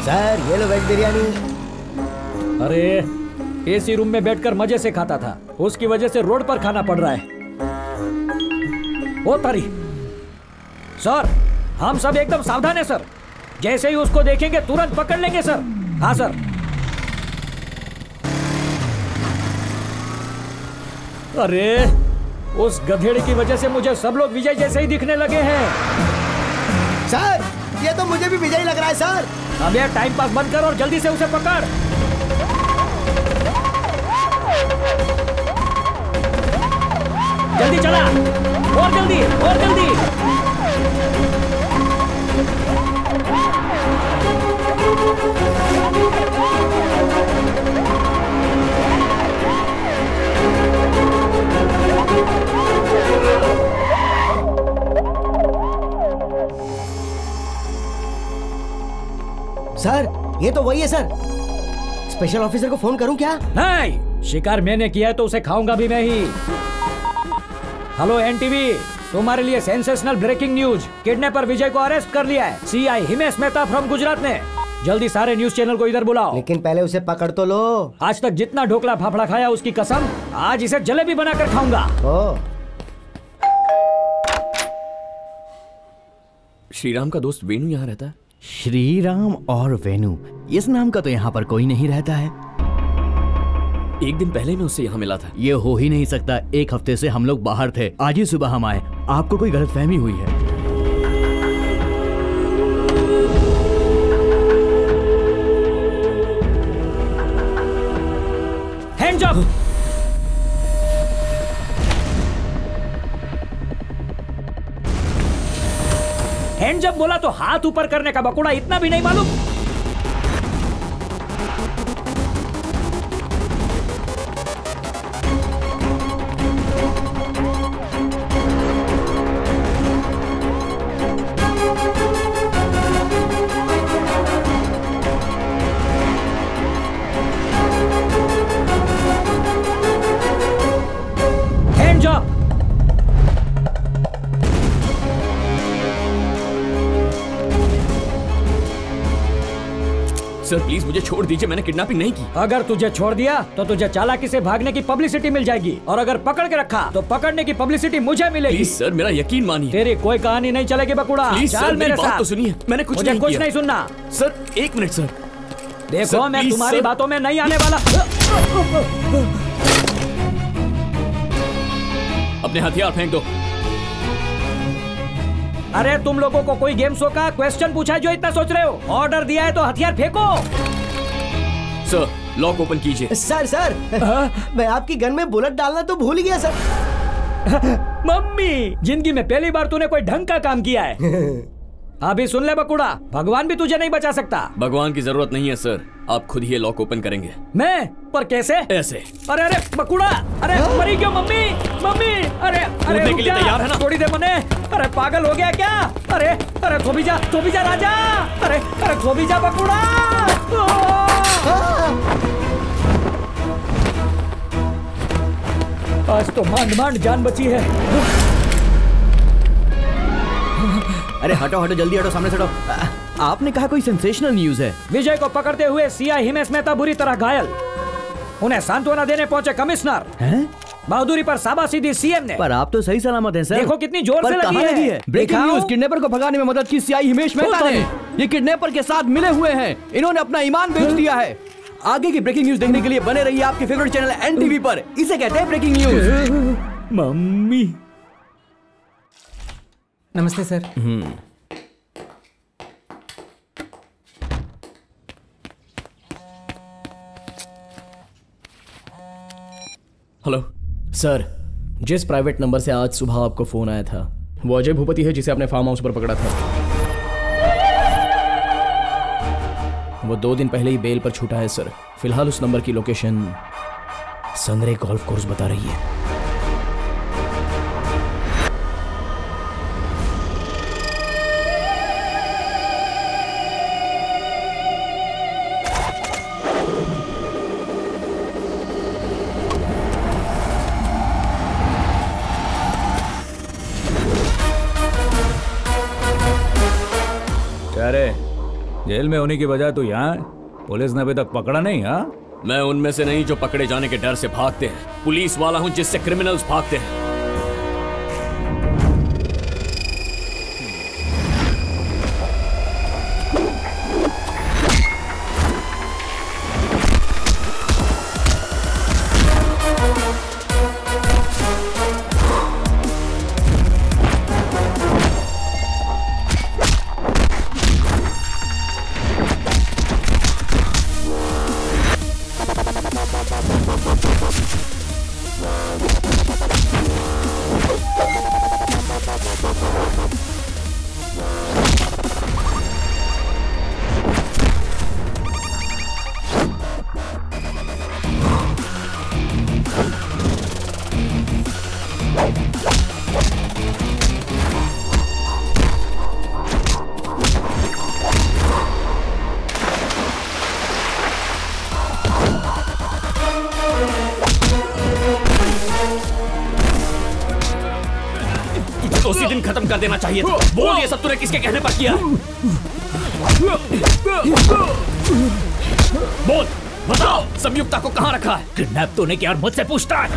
सर ये लो वेज बिरयानी। अरे एसी रूम में बैठकर मजे से खाता था, उसकी वजह से रोड पर खाना पड़ रहा है। ओ तारी सर, हम सब एकदम सावधान है सर। जैसे ही उसको देखेंगे तुरंत पकड़ लेंगे सर। हाँ सर। अरे उस गधेड़े की वजह से मुझे सब लोग विजय जैसे ही दिखने लगे हैं। सर, ये तो मुझे भी विजय लग रहा है सर। अब यार टाइम पास बंद कर और जल्दी से उसे पकड़। जल्दी चला, और जल्दी, और जल्दी। सर, ये तो वही है सर। स्पेशल ऑफिसर को फोन करूं क्या? नहीं, शिकार मैंने किया है तो उसे खाऊंगा भी मैं ही। हेलो एनटीवी, तुम्हारे लिए सेंसेशनल ब्रेकिंग न्यूज। किडनैपर विजय को अरेस्ट कर लिया है सीआई हिमेश मेहता फ्रॉम गुजरात ने। जल्दी सारे न्यूज चैनल को इधर बुलाओ। लेकिन पहले उसे पकड़ तो लो। आज तक जितना ढोकला फाफड़ा खाया उसकी कसम, आज इसे जलेबी बनाकर खाऊंगा। श्रीराम का दोस्त वेणु यहाँ रहता है? श्रीराम और वेणु, इस नाम का तो यहाँ पर कोई नहीं रहता है। एक दिन पहले मैं उससे यहाँ मिला था। ये हो ही नहीं सकता, एक हफ्ते से हम लोग बाहर थे, आज ही सुबह हम आए। आपको कोई गलतफहमी हुई है। Hands up. हैंड जब बोला तो हाथ ऊपर करने का, बकुड़ा इतना भी नहीं मालूम? Hand up. सर प्लीज मुझे छोड़ दीजिए, मैंने किडनैपिंग नहीं की। अगर तुझे छोड़ दिया तो तुझे चालाकी से भागने की पब्लिसिटी मिल जाएगी, और अगर पकड़ के रखा तो पकड़ने की पब्लिसिटी मुझे मिलेगी। प्लीज सर मेरा यकीन मानिए। तेरी कोई कहानी नहीं चलेगी बकुड़ा। प्लीज सर मेरी बात तो सुनिए, मैंने कुछ मुझे नहीं कुछ किया। नहीं सुनना। सर एक मिनट सर। देखो सर, मैं प्लीज, तुम्हारी सर। बातों में नहीं आने वाला। अपने हथियार फेंक दो। अरे तुम लोगों को कोई गेम शो का क्वेश्चन पूछा है जो इतना सोच रहे हो? ऑर्डर दिया है तो हथियार फेंको। सर लॉक ओपन कीजिए। सर मैं आपकी गन में बुलेट डालना तो भूल ही गया सर। मम्मी, जिंदगी में पहली बार तूने कोई ढंग का काम किया है। अभी सुन ले बकुड़ा, भगवान भी तुझे नहीं बचा सकता। भगवान की जरूरत नहीं है सर, आप खुद ही ये लॉक ओपन करेंगे। मैं? पर कैसे? ऐसे। अरे अरे बकुड़ा, अरे मरी क्यों मम्मी? मम्मी अरे अरे कूदने के लिए तैयार है ना? थोड़ी दे मने। अरे पागल हो गया क्या? अरे अरे धोबी जा राजा। अरे अरे धोबी जा बकुड़ा। आज तो मांड मांड जान बची है। अरे हटो हटो, जल्दी हटो, सामने से हटो। आपने कहा कोई सेंसेशनल न्यूज है। विजय को पकड़ते हुए सीआई हिमेश मेहता बुरी तरह घायल। उन्हें सांत्वना देने पहुंचे कमिश्नर। बहादुरी पर शाबाशी दी सीएम ने। पर आप तो सही सलामत हैं सर। देखो कितनी जोर से लगी है। ब्रेकिंग न्यूज, किडनैपर को भगाने में मदद की सीआई हिमेश मेहता ने। ये किडनैपर के साथ मिले हुए हैं, इन्होंने अपना ईमान बेच दिया है। आगे की ब्रेकिंग न्यूज देखने के लिए बने रहिए आपके फेवरेट चैनल एनटीवी पर। इसे कहते हैं ब्रेकिंग न्यूज। मम्मी। नमस्ते सर। हेलो सर, जिस प्राइवेट नंबर से आज सुबह आपको फोन आया था वो अजय भूपति है, जिसे आपने फार्म हाउस पर पकड़ा था। वो 2 दिन पहले ही बेल पर छूटा है सर। फिलहाल उस नंबर की लोकेशन सनरे गोल्फ कोर्स बता रही है। अरे जेल में होने की बजाय तू यहाँ, पुलिस ने अभी तक पकड़ा नहीं? हाँ, मैं उनमें से नहीं जो पकड़े जाने के डर से भागते हैं। पुलिस वाला हूं जिससे क्रिमिनल्स भागते हैं। तो उसी दिन खत्म कर देना चाहिए था। बोल ये सब तूने किसके कहने पर किया? बोल, बताओ संयुक्ता को कहाँ रखा है? किडनैप तूने किया और मुझसे पूछता है?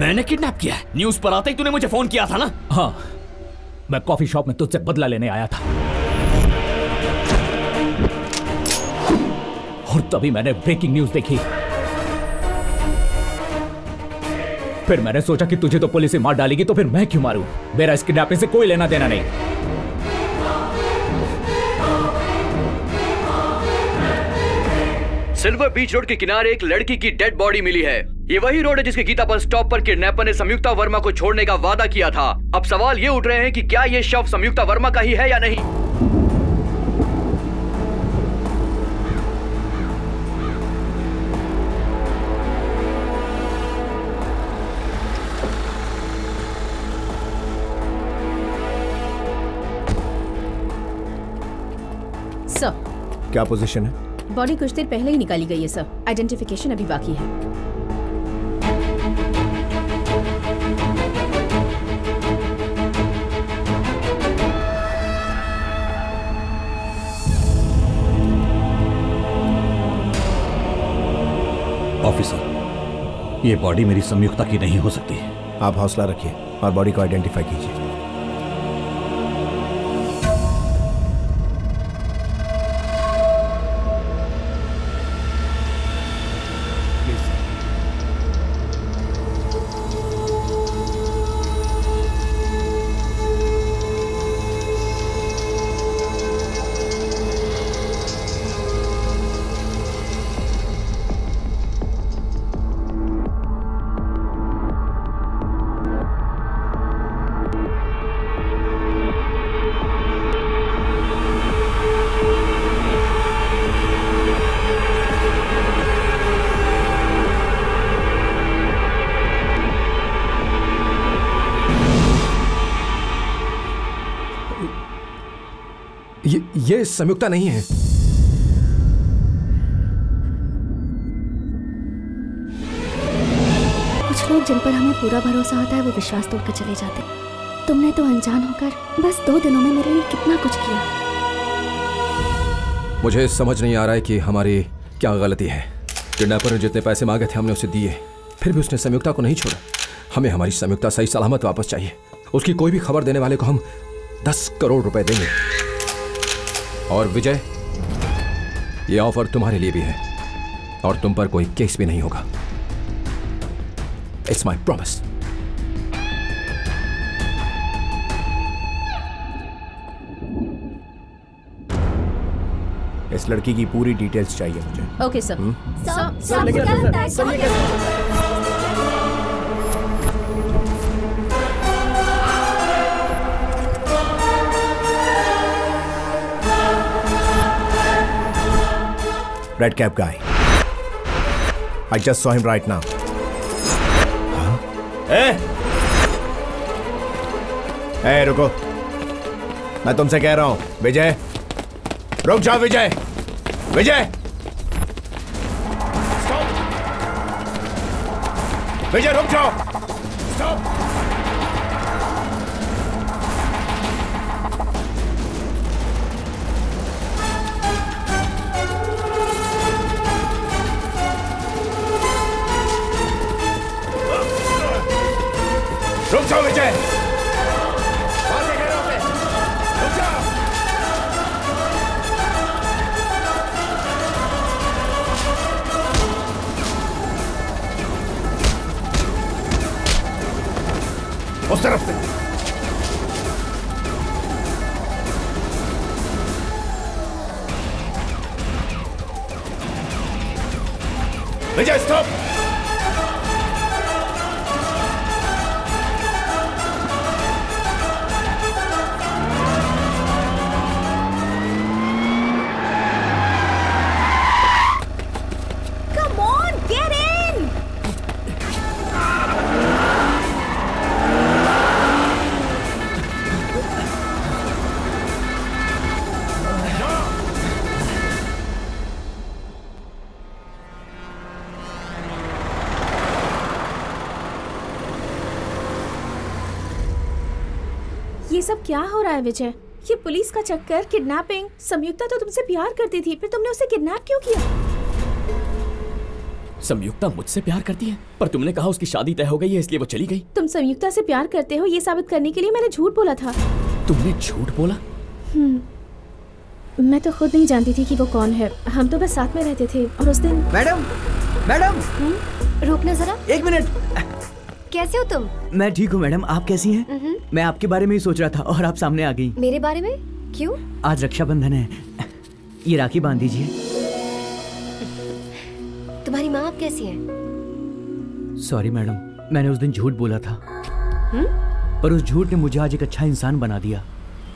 मैंने किडनैप किया है? न्यूज पर आते ही तूने मुझे फोन किया था ना? हाँ, मैं कॉफी शॉप में तुझसे बदला लेने आया था और तभी मैंने ब्रेकिंग न्यूज देखी। फिर मैंने सोचा कि तुझे तो पुलिस ही मार डालेगी, तो फिर मैं क्यों मारूं? मेरा इस किडनैपिंग से कोई लेना देना नहीं। सिल्वर बीच रोड के किनारे एक लड़की की डेड बॉडी मिली है। ये वही रोड है जिसके गीता बस स्टॉप पर किडनैपर ने संयुक्ता वर्मा को छोड़ने का वादा किया था। अब सवाल ये उठ रहे हैं कि क्या ये शव संयुक्ता वर्मा का ही है या नहीं। सर, क्या पोजीशन है? बॉडी कुछ देर पहले ही निकाली गई है सर। आइडेंटिफिकेशन अभी बाकी है। ऑफिसर, ये बॉडी मेरी संयुक्ता की नहीं हो सकती। आप हौसला रखिए और बॉडी को आइडेंटिफाई कीजिए। ये संयुक्ता नहीं है। कुछ लोग जिन पर हमें पूरा भरोसा होता है वो विश्वास तोड़कर चले जाते। तुमने तो अनजान होकर बस 2 दिनों में मेरे लिए कितना कुछ किया। मुझे समझ नहीं आ रहा है कि हमारी क्या गलती है। किडनैपर ने जितने पैसे मांगे थे हमने उसे दिए, फिर भी उसने संयुक्ता को नहीं छोड़ा। हमें हमारी संयुक्ता सही सलामत वापस चाहिए। उसकी कोई भी खबर देने वाले को हम 10 करोड़ रुपए देंगे। और विजय, ये ऑफर तुम्हारे लिए भी है और तुम पर कोई केस भी नहीं होगा। It's my promise. इस लड़की की पूरी डिटेल्स चाहिए मुझे। Okay sir. Red cap guy. I just saw him right now. ए, रुको। मैं तुमसे कह रहा हूं, विजय, रुक जाओ विजय। विजय, विजय रुक जाओ। स्टॉप। रुक जाओ विजय। वहां से कह रहा हूं, रुक जाओ। उस तरफ से। विजय स्टॉप। ये सब क्या हो रहा है विजय? ये पुलिस का चक्कर, किडनैपिंग। संयुक्ता तो तुमसे प्यार करती थी, फिर तुमने उसे किडनैप क्यों किया? संयुक्ता मुझसे प्यार करती है, पर तुमने कहा उसकी शादी तय हो गई है इसलिए वो चली गई। तुम संयुक्ता से प्यार करते हो ये साबित करने के लिए मैंने झूठ बोला था। तुमने झूठ बोला? मैं तो खुद नहीं जानती थी कि वो कौन है। हम तो बस साथ में रहते थे और उस दिन। मैडम, मैडम, रुकना जरा। 1 मिनट। कैसे हो तुम? मैं ठीक हूँ मैडम, आप कैसी हैं? मैं आपके बारे में ही सोच रहा था और आप सामने आ गई। मेरे बारे में? क्यों? आज रक्षाबंधन है, ये राखी बांध दीजिए। तुम्हारी माँ अब कैसी है? सॉरी मैडम, मैंने उस दिन झूठ बोला था। पर उस झूठ ने मुझे आज एक अच्छा इंसान बना दिया।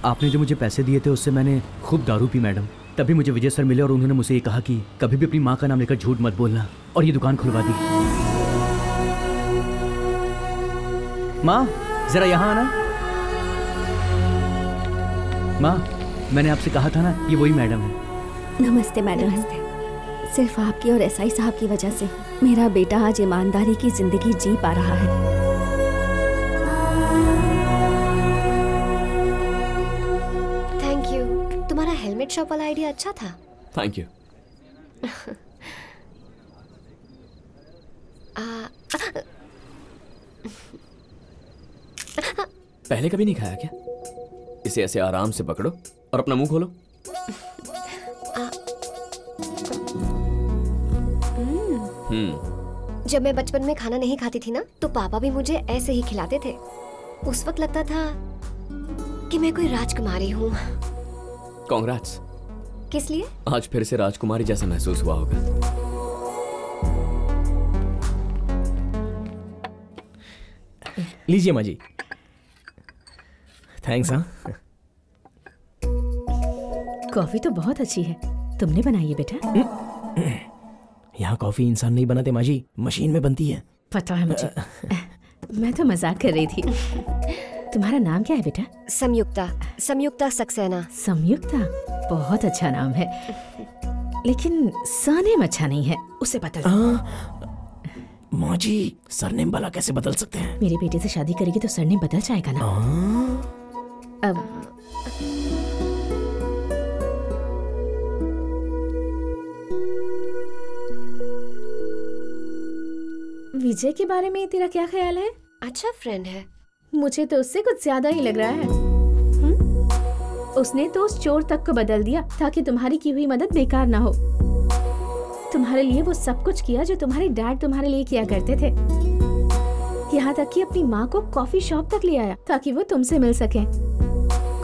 आपने जो मुझे पैसे दिए थे उससे मैंने खूब दारू पी मैडम। तभी मुझे विजय सर मिले और उन्होंने मुझे ये कहा कि कभी भी अपनी माँ का नाम लेकर झूठ मत बोलना, और ये दुकान खुलवा दी। माँ जरा यहाँ आना। माँ, मैंने आपसे कहा था ना, ये वही मैडम है। नमस्ते मैडम। नमस्ते। सिर्फ आपकी और एसआई साहब की वजह से मेरा बेटा आज ईमानदारी की जिंदगी जी पा रहा है। Thank you. तुम्हारा हेलमेट शॉप वाला आइडिया अच्छा था। Thank you. पहले कभी नहीं खाया क्या? इसे ऐसे आराम से पकड़ो और अपना मुंह खोलो। जब मैं बचपन में खाना नहीं खाती थी ना, तो पापा भी मुझे ऐसे ही खिलाते थे। उस वक्त लगता था कि मैं कोई राजकुमारी हूँ। कांग्रेट्स। किस लिए? आज फिर से राजकुमारी जैसा महसूस हुआ होगा। लीजिए माँ जी। थैंक्स। हाँ, कॉफी तो बहुत अच्छी है। तुमने बनाई है बेटा? यहाँ कॉफी इंसान नहीं बनाते माँ जी, मशीन में बनती है। पता है मुझे। मैं तो मजाक कर रही थी। तुम्हारा नाम क्या है बेटा? संयुक्ता। संयुक्ता सक्सेना। संयुक्ता बहुत अच्छा नाम है, लेकिन सरनेम अच्छा नहीं है। उसे बदल। माँ जी, सरनेम भला कैसे बदल सकते हैं? मेरे बेटे से शादी करेगी तो सरनेम बदल जाएगा ना। अब विजय के बारे में तेरा क्या ख्याल है? अच्छा फ्रेंड है। मुझे तो उससे कुछ ज्यादा ही लग रहा है। उसने तो उस चोर तक को बदल दिया ताकि तुम्हारी की हुई मदद बेकार ना हो। तुम्हारे लिए वो सब कुछ किया जो तुम्हारे डैड तुम्हारे लिए किया करते थे। यहाँ तक कि अपनी माँ को कॉफी शॉप तक ले आया ताकि वो तुमसे मिल सके।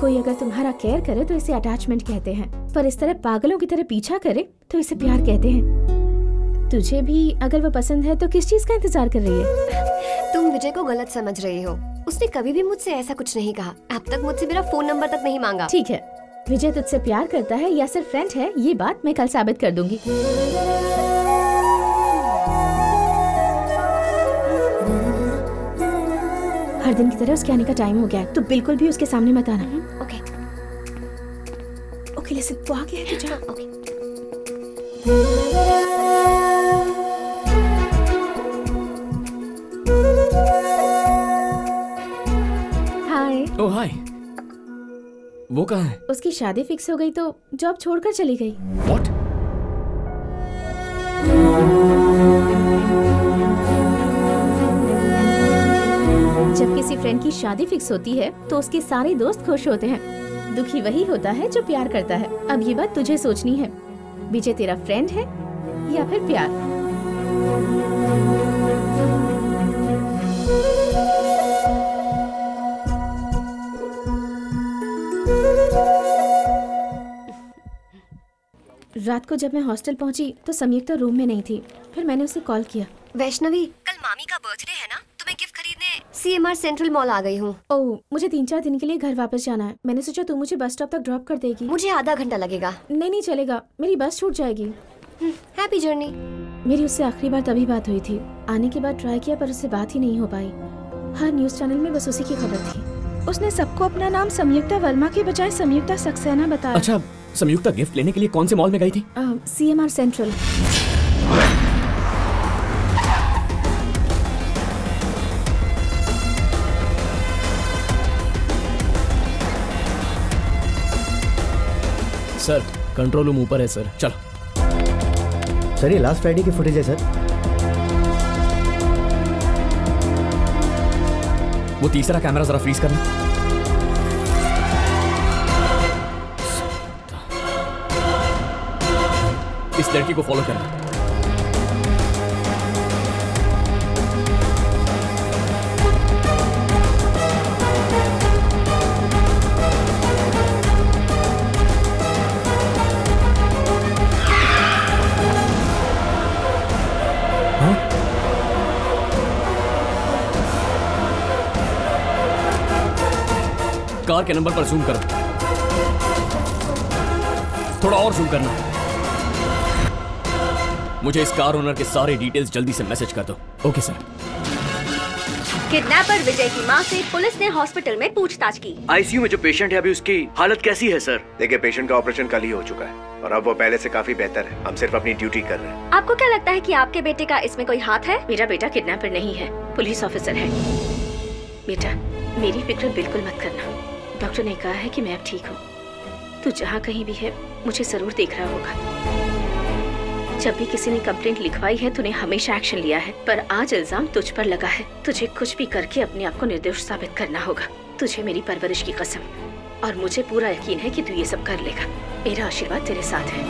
कोई अगर तुम्हारा केयर करे तो इसे अटैचमेंट कहते हैं, पर इस तरह पागलों की तरह पीछा करे तो इसे प्यार कहते हैं। तुझे भी अगर वो पसंद है तो किस चीज का इंतजार कर रही है? तुम विजय को गलत समझ रही हो। उसने कभी भी मुझसे ऐसा कुछ नहीं कहा। अब तक मुझसे मेरा फोन नंबर तक नहीं मांगा। ठीक है, विजय तुझसे प्यार करता है या सिर्फ फ्रेंड है, ये बात मैं कल साबित कर दूंगी। हर दिन की तरह उसके आने का टाइम हो गया है, तो बिल्कुल भी उसके सामने मत आना। ओके ओके लिसन, वो आ गया है तुझे। ओके। हाय। ओह हाय। वो कहाँ है? उसकी शादी फिक्स हो गई तो जॉब छोड़कर चली गई। What? जब किसी फ्रेंड की शादी फिक्स होती है तो उसके सारे दोस्त खुश होते हैं। दुखी वही होता है जो प्यार करता है। अब ये बात तुझे सोचनी है, विजय तेरा फ्रेंड है या फिर प्यार? रात को जब मैं हॉस्टल पहुंची तो संयुक्ता रूम में नहीं थी। फिर मैंने उसे कॉल किया। वैष्णवी, कल मामी का बर्थडे है ना, तुम्हें गिफ्ट खरीदने CMR सेंट्रल मॉल आ गई हूँ। ओह, मुझे 3-4 दिन के लिए घर वापस जाना है। मैंने सोचा तू मुझे बस स्टॉप तक ड्रॉप कर देगी। मुझे आधा घंटा लगेगा। नहीं चलेगा, मेरी बस छूट जाएगी। Happy journey. मेरी उससे आखिरी बार तभी बात हुई थी। आने के बाद ट्राई किया पर उससे बात ही नहीं हो पाई। हर न्यूज चैनल में बस उसी की खबर थी। उसने सबको अपना नाम संयुक्ता वर्मा के बजाय संयुक्ता सक्सेना बताया। अच्छा, संयुक्ता गिफ्ट लेने के लिए कौन से मॉल में गई थी? CMR central. Sir control room ऊपर है सर। चलो सर, ये लास्ट फ्राइडे की फुटेज है सर। वो तीसरा कैमरा जरा फ्रीज करना। इस लड़की को फॉलो करना। कार के नंबर पर जूम करो, थोड़ा और जूम करना। मुझे इस कार ओनर के सारे डिटेल्स जल्दी से मैसेज कर दो। Okay sir. किडनैपर विजय की मां से पुलिस ने हॉस्पिटल में पूछताछ की। आईसीयू में जो पेशेंट है अभी उसकी हालत कैसी है सर? देखिए, पेशेंट का ऑपरेशन कल ही हो चुका है और अब वो पहले से काफी बेहतर है। हम सिर्फ अपनी ड्यूटी कर रहे हैं। आपको क्या लगता है कि आपके बेटे का इसमें कोई हाथ है? मेरा बेटा किडनैपर नहीं है, पुलिस ऑफिसर है। बेटा, मेरी फिक्र बिल्कुल मत करना। डॉक्टर ने कहा है कि मैं अब ठीक हूँ। तू जहाँ कहीं भी है मुझे जरूर देख रहा होगा। जब भी किसी ने कंप्लेंट लिखवाई है तूने हमेशा एक्शन लिया है, पर आज इल्जाम तुझ पर लगा है। तुझे कुछ भी करके अपने आप को निर्दोष साबित करना होगा। तुझे मेरी परवरिश की कसम, और मुझे पूरा यकीन है कि तू ये सब कर लेगा। मेरा आशीर्वाद तेरे साथ है।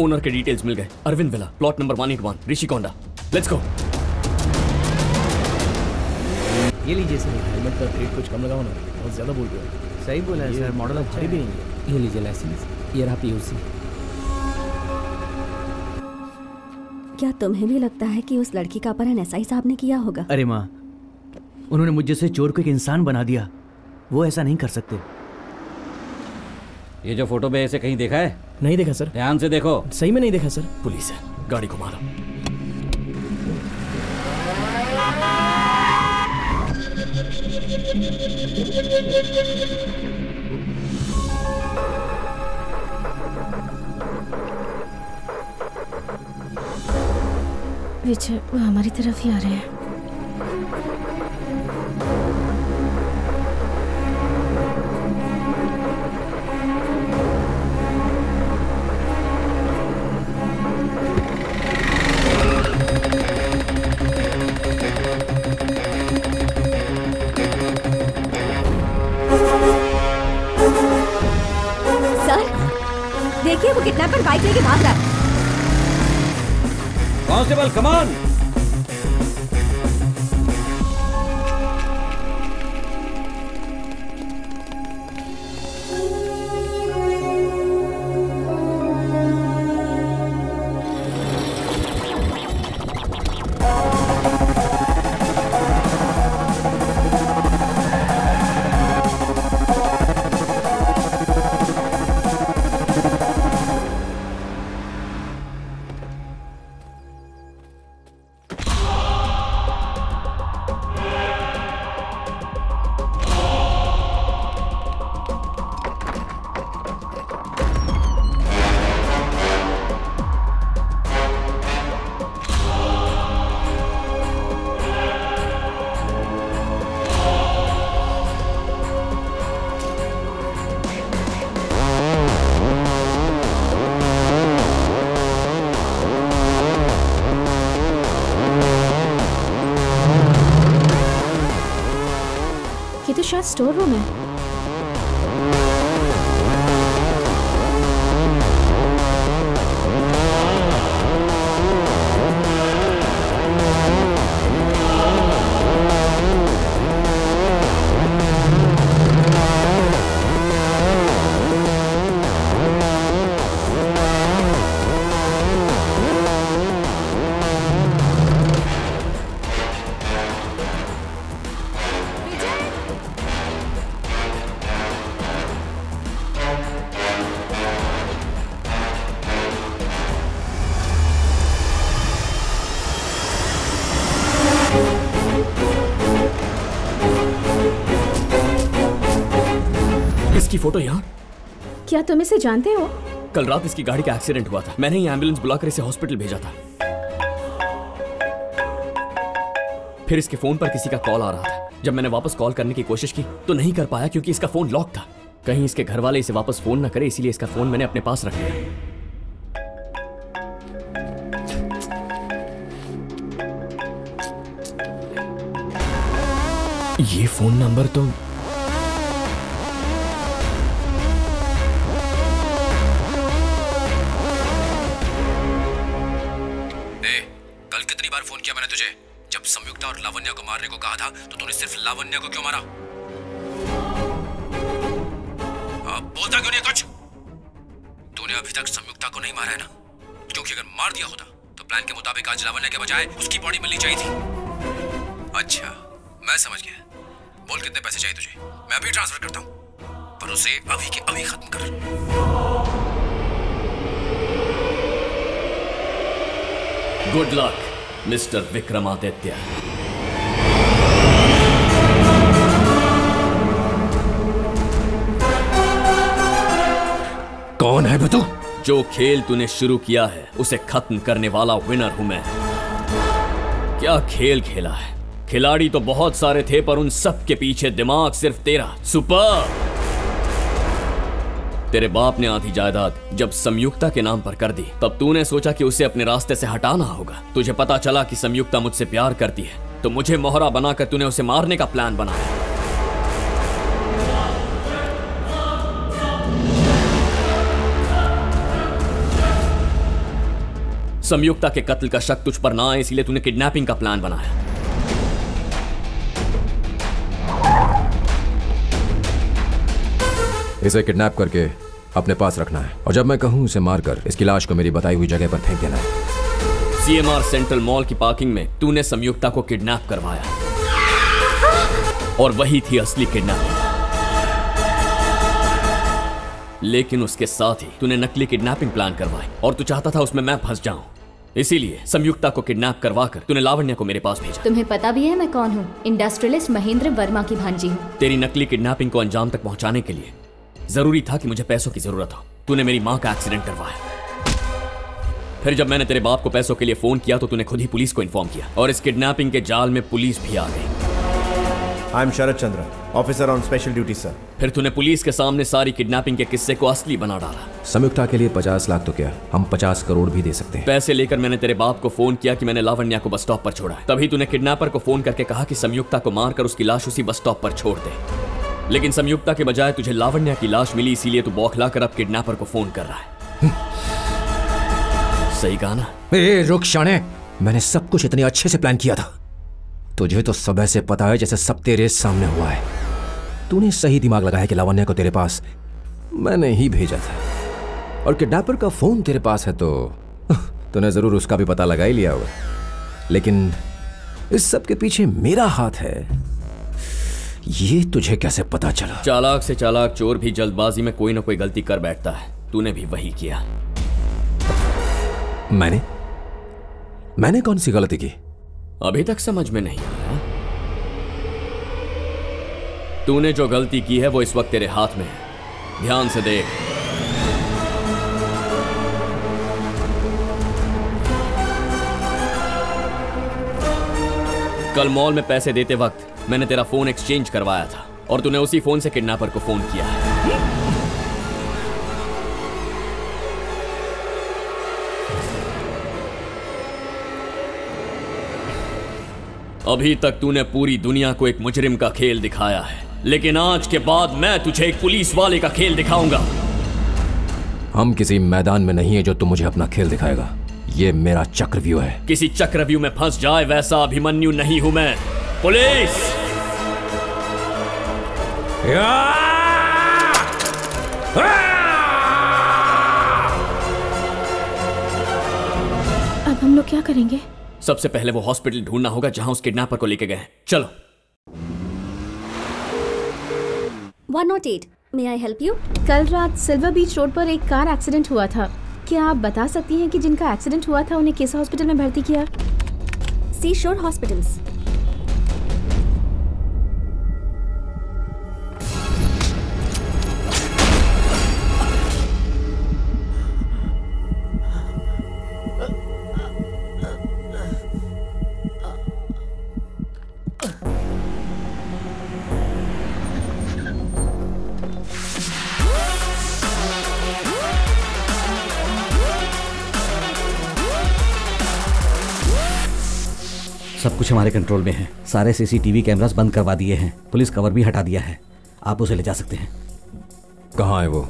ओनर के डिटेल्स मिल गए। Arvind villa, plot number 181, Rishikonda. Let's go. ये लीजिए सर, हेलमेट का रेट कुछ कम लगाओ ना, बहुत ज्यादा बोल रहे हो। सही बोला है सर, मॉडल अच्छा भी नहीं है। ये लीजिए लाइसेंस, ये रहा पीयूसी। क्या तुम्हें भी लगता है कि उस लड़की का अपहरण एसआई साहब ने किया होगा? अरे माँ, उन्होंने मुझ जैसे चोर को एक इंसान बना दिया। वो ऐसा नहीं कर सकते। ये जो फोटो में ऐसे कहीं देखा है? नहीं देखा सर। ध्यान से देखो। सही में नहीं देखा सर। पुलिस है, गाड़ी को मारो। विजय, वो हमारी तरफ ही आ रहे हैं। देखिए, वो किडनैपर बाइक लेके भाग रहा है। Constable, come on. शायद स्टोर रूम है। इसकी फोटो यहाँ? क्या तुम इसे जानते हो? कल रात इसकी गाड़ी का एक्सीडेंट हुआ था। मैंने ही एम्बुलेंस बुलाकर इसे हॉस्पिटल भेजा था। फिर इसके फोन पर किसी का कॉल आ रहा था। जब मैंने वापस कॉल करने की कोशिश की तो नहीं कर पाया क्योंकि इसका फोन लॉक था। कहीं इसके घर वाले इसे वापस फोन ना करे, इसीलिए इसका फोन मैंने अपने पास रख लिया। ये फोन नंबर तो कल कितनी बार फोन किया मैंने तुझे? जब संयुक्ता और लावण्या को मारने को कहा था तो तूने सिर्फ लावण्या को क्यों मारा? बोलता क्यों नहीं कुछ? तूने अभी तक संयुक्ता को नहीं मारा है ना? क्योंकि अगर मार दिया होता तो प्लान के मुताबिक आज लावण्या के बजाय उसकी बॉडी मिलनी चाहिए थी। अच्छा, मैं समझ गया। बोल कितने पैसे चाहिए तुझे? मैं अभी ट्रांसफर करता हूँ, पर उसे अभी के अभी खत्म कर। Good luck mister Vikramaditya. कौन है तू? जो खेल तूने शुरू किया है उसे खत्म करने वाला विनर हूं मैं। क्या खेल खेला है? खिलाड़ी तो बहुत सारे थे पर उन सब के पीछे दिमाग सिर्फ तेरा। सुपर! तेरे बाप ने आधी जायदाद जब संयुक्ता के नाम पर कर दी तब तूने सोचा कि उसे अपने रास्ते से हटाना होगा। तुझे पता चला कि संयुक्ता मुझसे प्यार करती है तो मुझे मोहरा बनाकर तूने उसे मारने का प्लान बनाया। संयुक्ता के कत्ल का शक तुझ पर ना आए इसलिए तूने किडनैपिंग का प्लान बनाया। इसे किडनैप करके अपने पास रखना है और जब मैं कहूं उसे मारकर इसकी लाश को मेरी बताई हुई जगह पर फेंक देना है। सीएमआर सेंट्रल मॉल की पार्किंग में तूने संयुक्ता को किडनैप करवाया और वही थी असली किडनैपिंग। लेकिन उसके साथ ही तूने नकली किडनैपिंग प्लान करवाई और तू चाहता था उसमें मैं फंस जाऊं। इसीलिए संयुक्ता को किडनैप करवाकर तूने लावण्या को मेरे पास भेजा। तुम्हें पता भी है मैं कौन हूँ? इंडस्ट्रियलिस्ट महेंद्र वर्मा की भांजी हूँ। तेरी नकली किडनैपिंग को अंजाम तक पहुंचाने के लिए जरूरी था कि मुझे पैसों की जरूरत हो। तूने मेरी मां का एक्सीडेंट करवाया। फिर जब मैंने तेरे बाप को पैसों के लिए फोन किया तो तूने खुद ही पुलिस को इन्फॉर्म किया और इस किडनैपिंग के जाल में पुलिस भी आ गई। I am Sharad Chandra, officer on special duty sir. फिर तूने पुलिस के सामने सारी किडनैपिंग के किस्से को असली बना डाला। संयुक्ता के लिए 50 लाख तो क्या, हम 50 करोड़ भी दे सकते हैं। पैसे लेकर मैंने तेरे बाप को फोन किया कि मैंने लावण्या को बस स्टॉप पर छोड़ा है। तभी तूने किडनैपर को फोन करके कहा कि संयुक्ता को मारकर उसकी लाश उसी बस स्टॉप पर छोड़ दे। लेकिन संयुक्ता के बजाय तुझे लावण्या की लाश मिली, इसीलिए तू बौखलाकर अब किडनैपर को फोन कर रहा है। सही कहा ना? रुक शाने, मैंने सब कुछ इतने अच्छे से प्लान किया था। तुझे तो सब ऐसे पता है जैसे सब तेरे सामने हुआ है। तूने सही दिमाग लगाया कि लावण्या को तेरे पास मैंने ही भेजा था और किडनैपर का फोन तेरे पास है तो तूने जरूर उसका भी पता लगा ही लिया होगा। लेकिन इस सब के पीछे मेरा हाथ है, ये तुझे कैसे पता चला? चालाक से चालाक चोर भी जल्दबाजी में कोई ना कोई गलती कर बैठता है। तूने भी वही किया। मैंने कौन सी गलती की? अभी तक समझ में नहीं आया। तूने जो गलती की है वो इस वक्त तेरे हाथ में है। ध्यान से देख। कल मॉल में पैसे देते वक्त मैंने तेरा फोन एक्सचेंज करवाया था और तूने उसी फोन से किडनैपर को फोन किया है। अभी तक तूने पूरी दुनिया को एक मुजरिम का खेल दिखाया है, लेकिन आज के बाद मैं तुझे एक पुलिस वाले का खेल दिखाऊंगा। हम किसी मैदान में नहीं है जो तू मुझे अपना खेल दिखाएगा। ये मेरा चक्रव्यूह है। किसी चक्रव्यूह में फंस जाए वैसा अभिमन्यु नहीं हूं मैं। पुलिस! अब हम लोग क्या करेंगे? सबसे पहले वो हॉस्पिटल ढूंढना होगा जहां उस किडनैपर को लेके गए। चलो। 108, may I help you? कल रात सिल्वर बीच रोड पर एक कार एक्सीडेंट हुआ था। क्या आप बता सकती हैं कि जिनका एक्सीडेंट हुआ था उन्हें किस हॉस्पिटल में भर्ती किया? सी शोर हॉस्पिटल्स। सब कुछ हमारे कंट्रोल में है। सारे सीसीटीवी कैमरास बंद करवा दिए हैं, पुलिस कवर भी हटा दिया है। आप उसे ले जा सकते हैं। कहाँ है वो?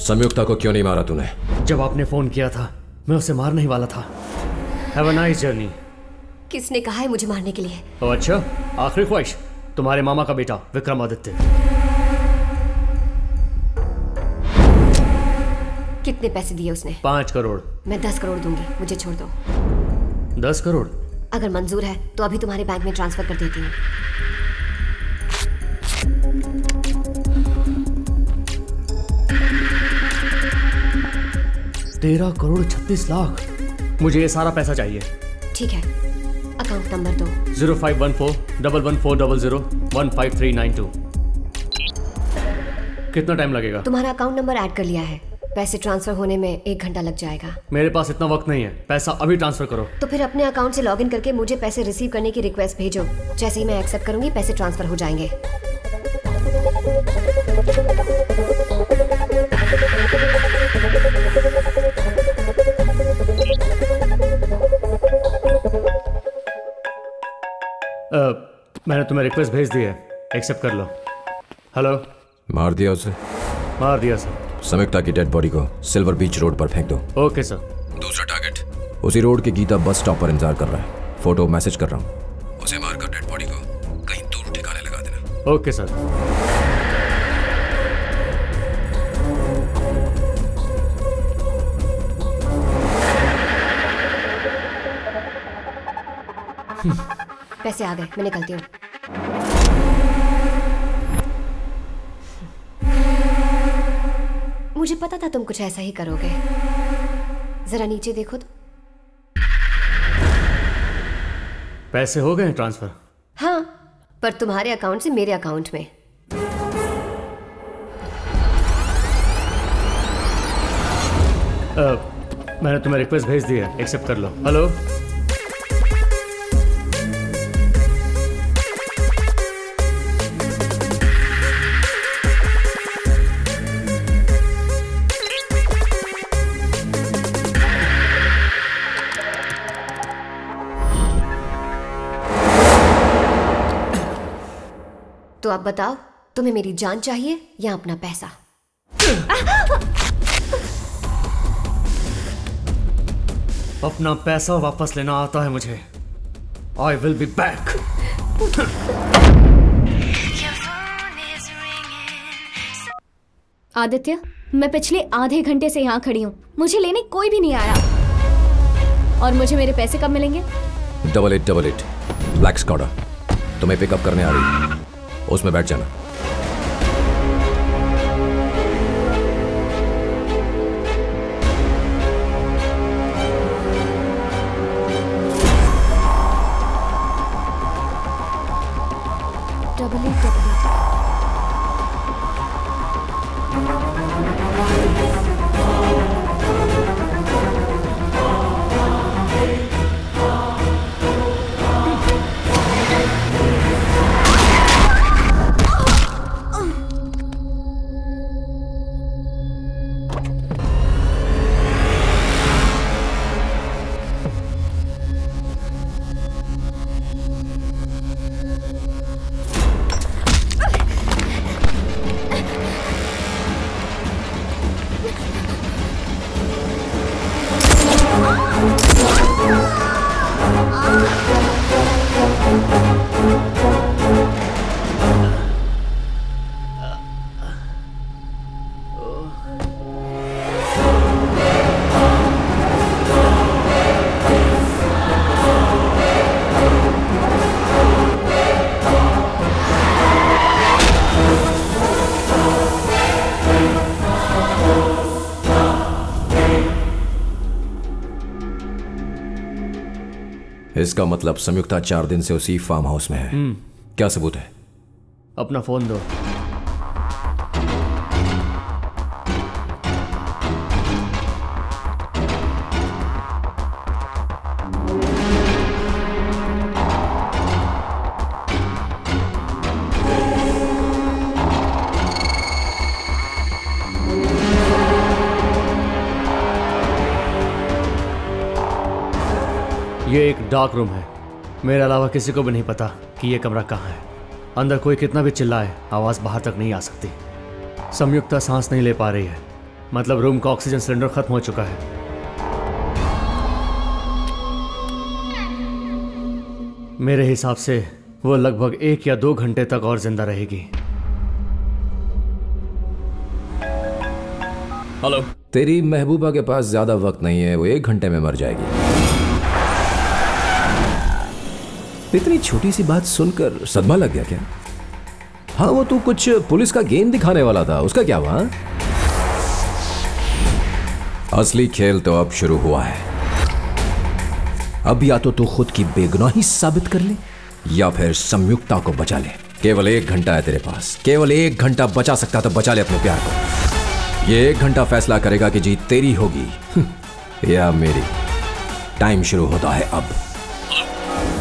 संयुक्ता को क्यों नहीं मारा तूने? जब आपने फोन किया था मैं उसे मारने ही वाला था। Have a nice journey. किसने कहा है मुझे मारने के लिए? ओह अच्छा, आखिरी ख्वाहिश तुम्हारे मामा का बेटा विक्रमादित्य। कितने पैसे दिए उसने? 5 करोड़। मैं 10 करोड़ दूंगी, मुझे छोड़ दो। 10 करोड़? अगर मंजूर है तो अभी तुम्हारे बैंक में ट्रांसफर कर देती हूँ। 13 करोड़ 36 लाख। मुझे ये सारा पैसा चाहिए। ठीक है, अकाउंट नंबर दो। 051411401539 कितना टाइम लगेगा? तुम्हारा अकाउंट नंबर ऐड कर लिया है, पैसे ट्रांसफर होने में 1 घंटा लग जाएगा। मेरे पास इतना वक्त नहीं है, पैसा अभी ट्रांसफर करो। तो फिर अपने अकाउंट से लॉगिन करके मुझे पैसे रिसीव करने की रिक्वेस्ट भेजो। जैसे ही मैं एक्सेप्ट करूंगी पैसे ट्रांसफर हो जाएंगे। मैंने तुम्हें रिक्वेस्ट भेज दी है, एक्सेप्ट कर लो। हेलो। मार दिया उसे? मार दिया सर। संयुक्ता की डेड बॉडी को सिल्वर बीच रोड पर फेंक दो। Okay sir. दूसरा टारगेट उसी रोड के गीता बस स्टॉप पर इंतजार कर रहा है। फोटो मैसेज कर रहा हूँ, उसे मारकर डेड बॉडी को कहीं दूर ठिकाने लगा देना। Okay sir. पैसे आ गए, मैं निकलती हूँ। मुझे पता था तुम कुछ ऐसा ही करोगे। जरा नीचे देखो तो। पैसे हो गए ट्रांसफर? हाँ, पर तुम्हारे अकाउंट से मेरे अकाउंट में। मैंने तुम्हें रिक्वेस्ट भेज दी है, एक्सेप्ट कर लो। हेलो। तो अब बताओ, तुम्हें मेरी जान चाहिए या अपना पैसा? अपना पैसा वापस लेना आता है मुझे। I will be back. Aditya, मैं पिछले आधे घंटे से यहाँ खड़ी हूँ, मुझे लेने कोई भी नहीं आया। और मुझे मेरे पैसे कब मिलेंगे? 8888 ब्लैक स्कॉडा तुम्हें पिकअप करने आ रही है, उसमें बैठ जाना। इसका मतलब संयुक्ता 4 दिन से उसी फार्म हाउस में है। क्या सबूत है? अपना फोन दो। ये एक डार्क रूम है। मेरे अलावा किसी को भी नहीं पता कि ये कमरा कहाँ है। अंदर कोई कितना भी चिल्लाए आवाज बाहर तक नहीं आ सकती। संयुक्ता सांस नहीं ले पा रही है, मतलब रूम का ऑक्सीजन सिलेंडर खत्म हो चुका है। मेरे हिसाब से वो लगभग 1 या 2 घंटे तक और जिंदा रहेगी। हेलो। तेरी महबूबा के पास ज्यादा वक्त नहीं है, वो 1 घंटे में मर जाएगी। इतनी छोटी सी बात सुनकर सदमा लग गया क्या? हाँ, वो तू कुछ पुलिस का गेम दिखाने वाला था, उसका क्या हुआ? असली खेल तो अब शुरू हुआ है। अब या तो तू खुद की बेगुनाही साबित कर ले या फिर संयुक्ता को बचा ले। केवल 1 घंटा है तेरे पास, केवल 1 घंटा बचा सकता तो बचा ले अपने प्यार को। ये 1 घंटा फैसला करेगा कि जीत तेरी होगी या मेरी। टाइम शुरू होता है अब।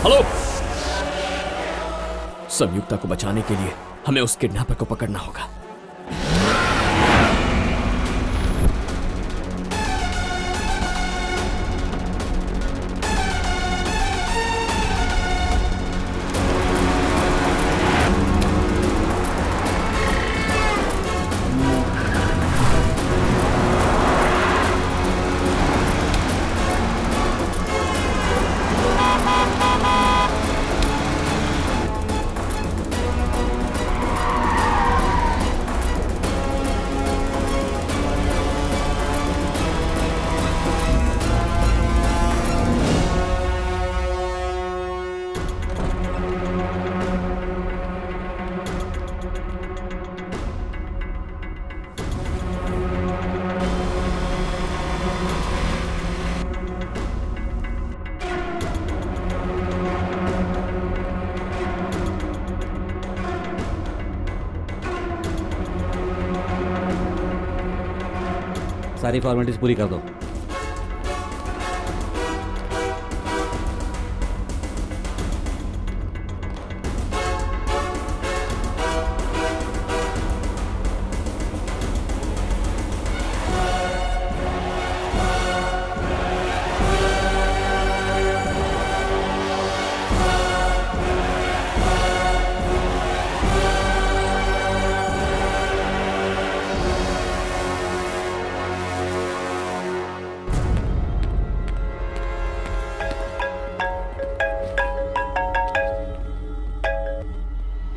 हेलो। संयुक्ता को बचाने के लिए हमें उस किडनैपर को पकड़ना होगा। सारी फॉर्मेलिटीज पूरी कर दो।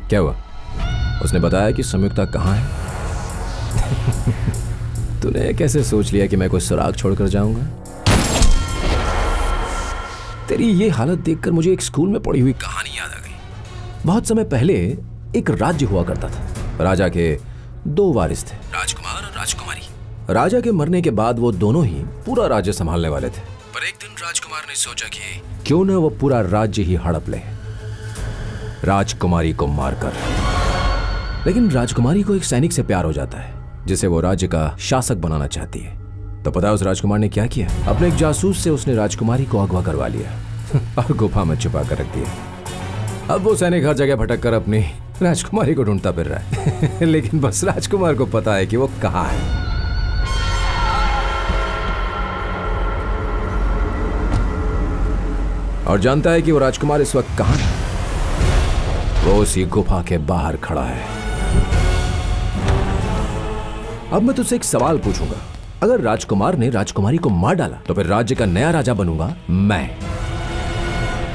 क्या हुआ? उसने बताया कि संयुक्ता कहाँ है? तूने कैसे सोच लिया कि मैं कोई सुराग छोड़कर जाऊंगा? तेरी ये हालत देखकर मुझे एक स्कूल में पढ़ी हुई कहानी याद आ गई। बहुत समय पहले एक राज्य हुआ करता था। राजा के 2 वारिस थे, राजकुमार और राजकुमारी। राजा के मरने के बाद वो दोनों ही पूरा राज्य संभालने वाले थे। पर एक दिन राजकुमार ने सोचा कि क्यों न वो पूरा राज्य ही हड़प ले, राजकुमारी को मारकर। लेकिन राजकुमारी को एक सैनिक से प्यार हो जाता है जिसे वो राज्य का शासक बनाना चाहती है। तो पता है उस राजकुमार ने क्या किया? अपने एक जासूस से उसने राजकुमारी को अगवा करवा लिया और गुफा में छुपा कर रख दिया। अब वो सैनिक हर जगह भटक कर अपनी राजकुमारी को ढूंढता फिर रहा है लेकिन बस राजकुमार को पता है कि वो कहाँ है। और जानता है कि वो राजकुमार इस वक्त कहाँ है। वो उसी गुफा के बाहर खड़ा है। अब मैं तुझसे एक सवाल पूछूंगा। अगर राजकुमार ने राजकुमारी को मार डाला तो फिर राज्य का नया राजा बनूंगा मैं।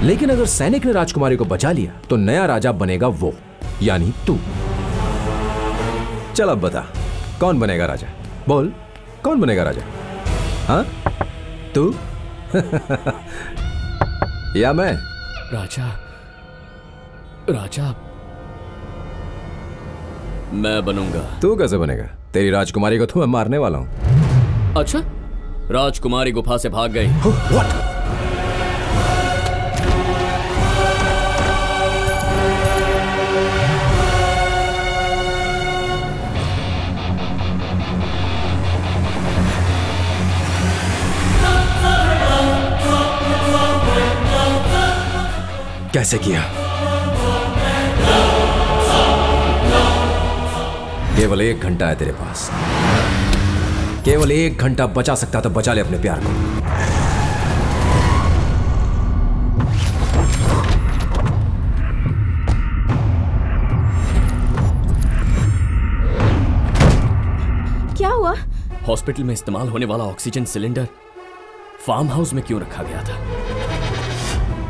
लेकिन अगर सैनिक ने राजकुमारी को बचा लिया तो नया राजा बनेगा वो, यानी तू। चल अब बता, कौन बनेगा राजा? बोल, कौन बनेगा राजा? हाँ, तू या मैं? राजा मैं बनूंगा। तू कैसे बनेगा? तेरी राजकुमारी को तो मैं मारने वाला हूं। अच्छा, राजकुमारी गुफा से भाग गई। कैसे किया? केवल 1 घंटा है तेरे पास, केवल 1 घंटा बचा सकता तो बचा ले अपने प्यार को। क्या हुआ? हॉस्पिटल में इस्तेमाल होने वाला ऑक्सीजन सिलेंडर फार्म हाउस में क्यों रखा गया था?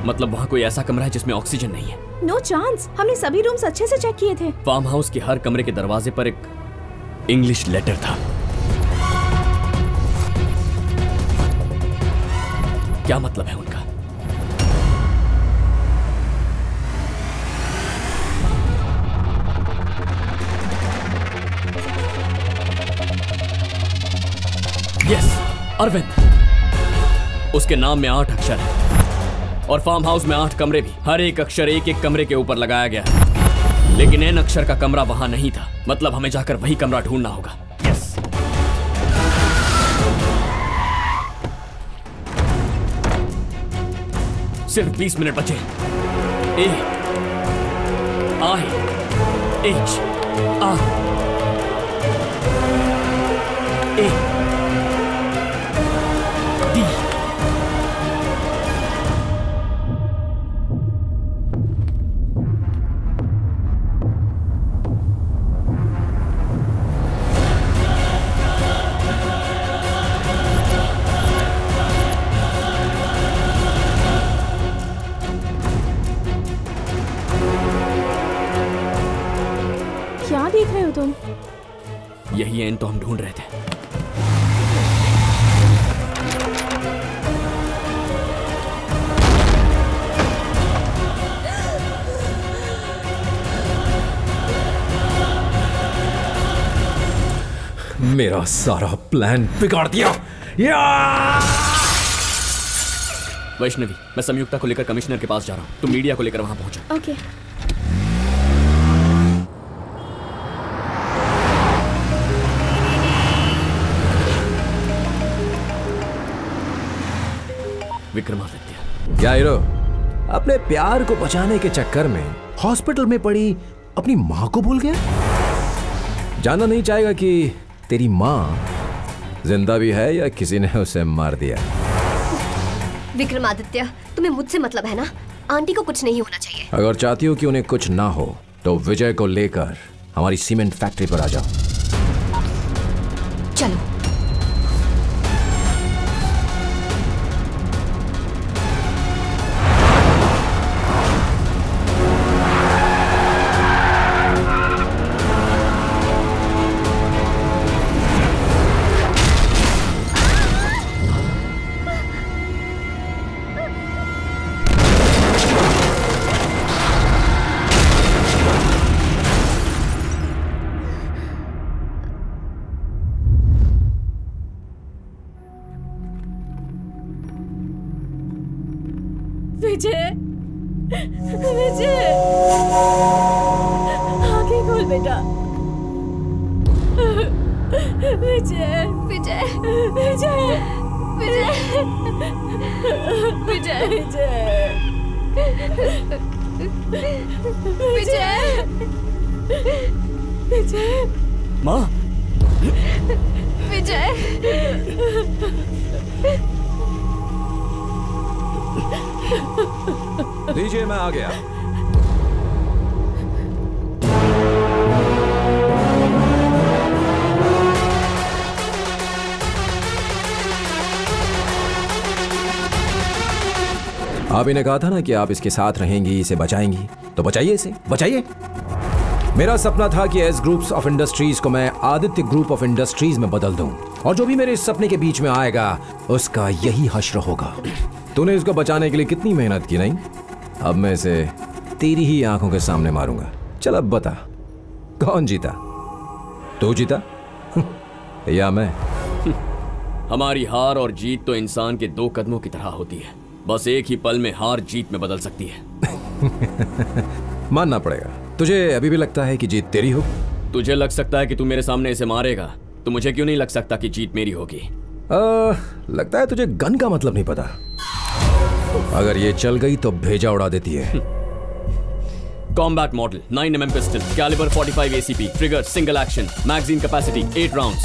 मतलब वहां कोई ऐसा कमरा है जिसमें ऑक्सीजन नहीं है? नो चांस, हमने सभी रूम्स अच्छे से चेक किए थे। फार्म हाउस के हर कमरे के दरवाजे पर एक इंग्लिश लेटर था। क्या मतलब है उनका? यस, अरविंद। उसके नाम में 8 अक्षर हैं और फार्म हाउस में 8 कमरे भी। हर एक अक्षर एक एक कमरे के ऊपर लगाया गया है, लेकिन एन अक्षर का कमरा वहां नहीं था। मतलब हमें जाकर वही कमरा ढूंढना होगा। यस। सिर्फ 20 मिनट बचे। क्या देख रहे हो तुम? यही एन तो हम ढूंढ रहे थे। मेरा सारा प्लान बिगाड़ दिया। वैष्णवी, मैं संयुक्ता को लेकर कमिश्नर के पास जा रहा हूं। तुम मीडिया को लेकर वहां पहुंचो। ओके। विक्रमादित्य। क्या हीरो, अपने प्यार को बचाने के चक्कर में हॉस्पिटल में पड़ी अपनी मां को भूल गया? जानना नहीं चाहेगा कि तेरी मां जिंदा भी है या किसी ने उसे मार दिया? विक्रमादित्य, तुम्हें मुझसे मतलब है ना? आंटी को कुछ नहीं होना चाहिए। अगर चाहती हो कि उन्हें कुछ ना हो तो विजय को लेकर हमारी सीमेंट फैक्ट्री पर आ जाओ। चलो। विजय, विजय, आंखें खोल बेटा। विजय, विजय, विजय, विजय, विजय, विजय, विजय, विजय, माँ, विजय। दीजिए, मैं आ गया। आप ही ने कहा था ना कि आप इसके साथ रहेंगी, इसे बचाएंगी, तो बचाइए इसे, बचाइए। मेरा सपना था कि एस ग्रुप्स ऑफ इंडस्ट्रीज को मैं आदित्य ग्रुप ऑफ इंडस्ट्रीज में बदल दूं, और जो भी मेरे इस सपने के बीच में आएगा उसका यही हश्र होगा। तूने इसको बचाने के लिए कितनी मेहनत की, नहीं? अब मैं इसे तेरी ही आंखों के सामने मारूंगा। चल अब बता, कौन जीता? तू जीता या मैं? हमारी हार और जीत तो इंसान के 2 कदमों की तरह होती है। बस एक ही पल में हार जीत में बदल सकती है। मानना पड़ेगा। तुझे अभी भी लगता है कि जीत तेरी हो? तुझे लग सकता है कि तू मेरे सामने इसे मारेगा, तो मुझे क्यों नहीं लग सकता कि जीत मेरी होगी? लगता है तुझे गन का मतलब नहीं पता। अगर ये चल गई तो भेजा उड़ा देती है। Combat model 9mm pistol, calibre 45 ACP, trigger single action, magazine capacity 8 rounds,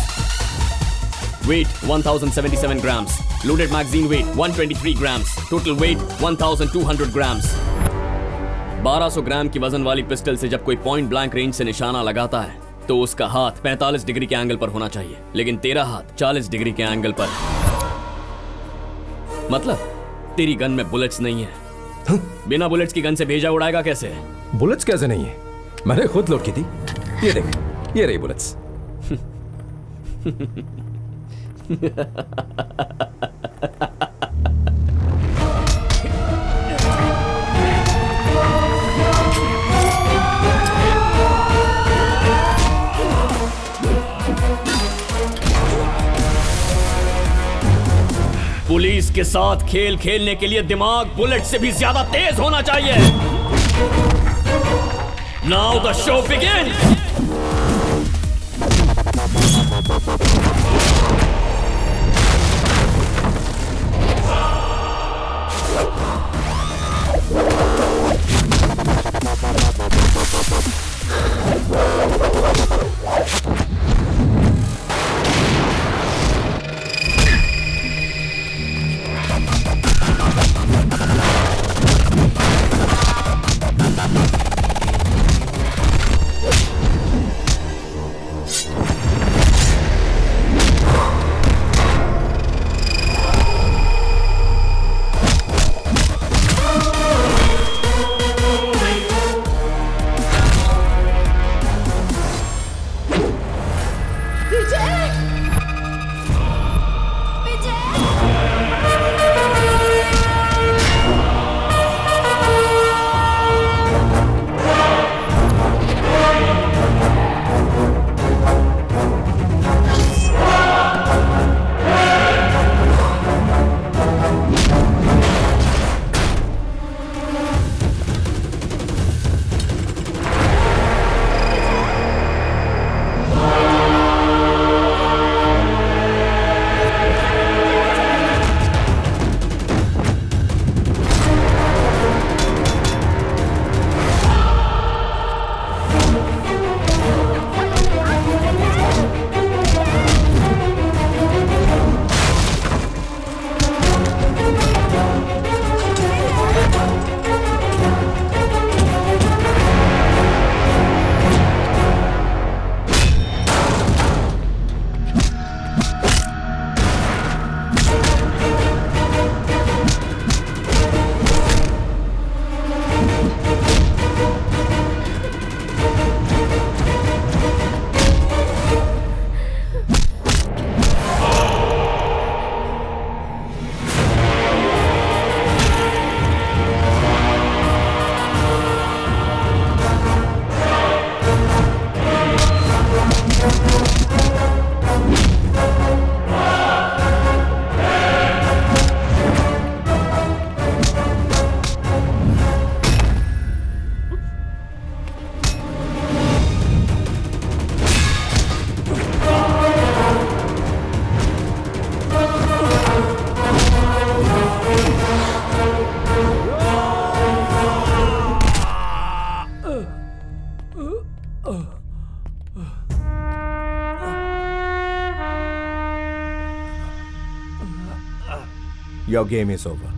weight 1077 grams, loaded magazine weight 123 grams, total weight 1200 grams. 1200 gram की वजन वाली पिस्टल से जब कोई पॉइंट ब्लैंक रेंज से निशाना लगाता है तो उसका हाथ 45 डिग्री के एंगल पर होना चाहिए, लेकिन तेरा हाथ 40 डिग्री के एंगल पर। मतलब तेरी गन में बुलेट्स नहीं है। बिना बुलेट्स की गन से भेजा उड़ाएगा कैसे? बुलेट्स कैसे नहीं है? मैंने खुद लोड की थी। ये देख, ये रही बुलेट्स। पुलिस के साथ खेल खेलने के लिए दिमाग बुलेट से भी ज्यादा तेज होना चाहिए। Now the show begins. Your game is over.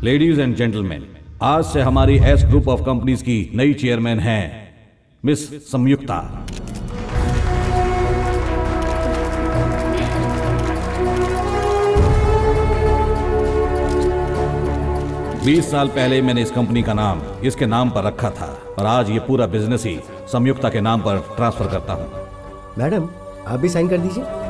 Ladies and gentleman, आज से हमारी एस ग्रुप ऑफ कंपनीज की नई चेयरमैन हैं मिस संयुक्ता। बीस साल पहले मैंने इस कंपनी का नाम इसके नाम पर रखा था और आज ये पूरा बिजनेस ही संयुक्ता के नाम पर ट्रांसफर करता हूं। मैडम, आप भी साइन कर दीजिए।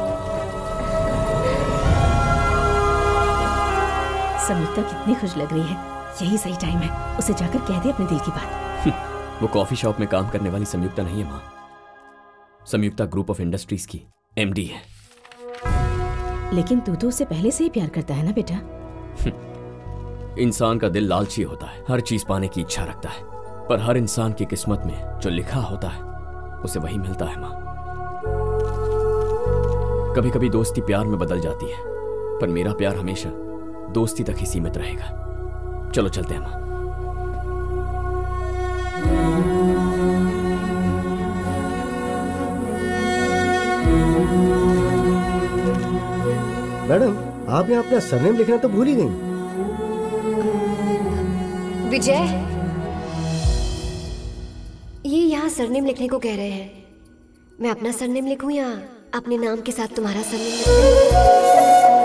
संयुक्ता कितनी खुश लग रही है। यही सही टाइम है, उसे जाकर कह दे अपने दिल की बात। वो कॉफी शॉप में काम करने वाली संयुक्ता नहीं है माँ। संयुक्ता ग्रुप ऑफ इंडस्ट्रीज की MD है। लेकिन तू तो उससे पहले से ही प्यार करता है ना बेटा? इंसान का दिल लालची होता है, हर चीज पाने की इच्छा रखता है, पर हर इंसान की किस्मत में जो लिखा होता है उसे वही मिलता है माँ। कभी कभी दोस्ती प्यार में बदल जाती है, पर मेरा प्यार हमेशा दोस्ती तक ही सीमित रहेगा। चलो चलते हैं माँ। मैडम, आप यहाँ अपना सरनेम लिखना तो भूल ही गई। विजय, ये यहाँ सरनेम लिखने को कह रहे हैं। मैं अपना सरनेम लिखूं या अपने नाम के साथ तुम्हारा सरनेम लिखूं?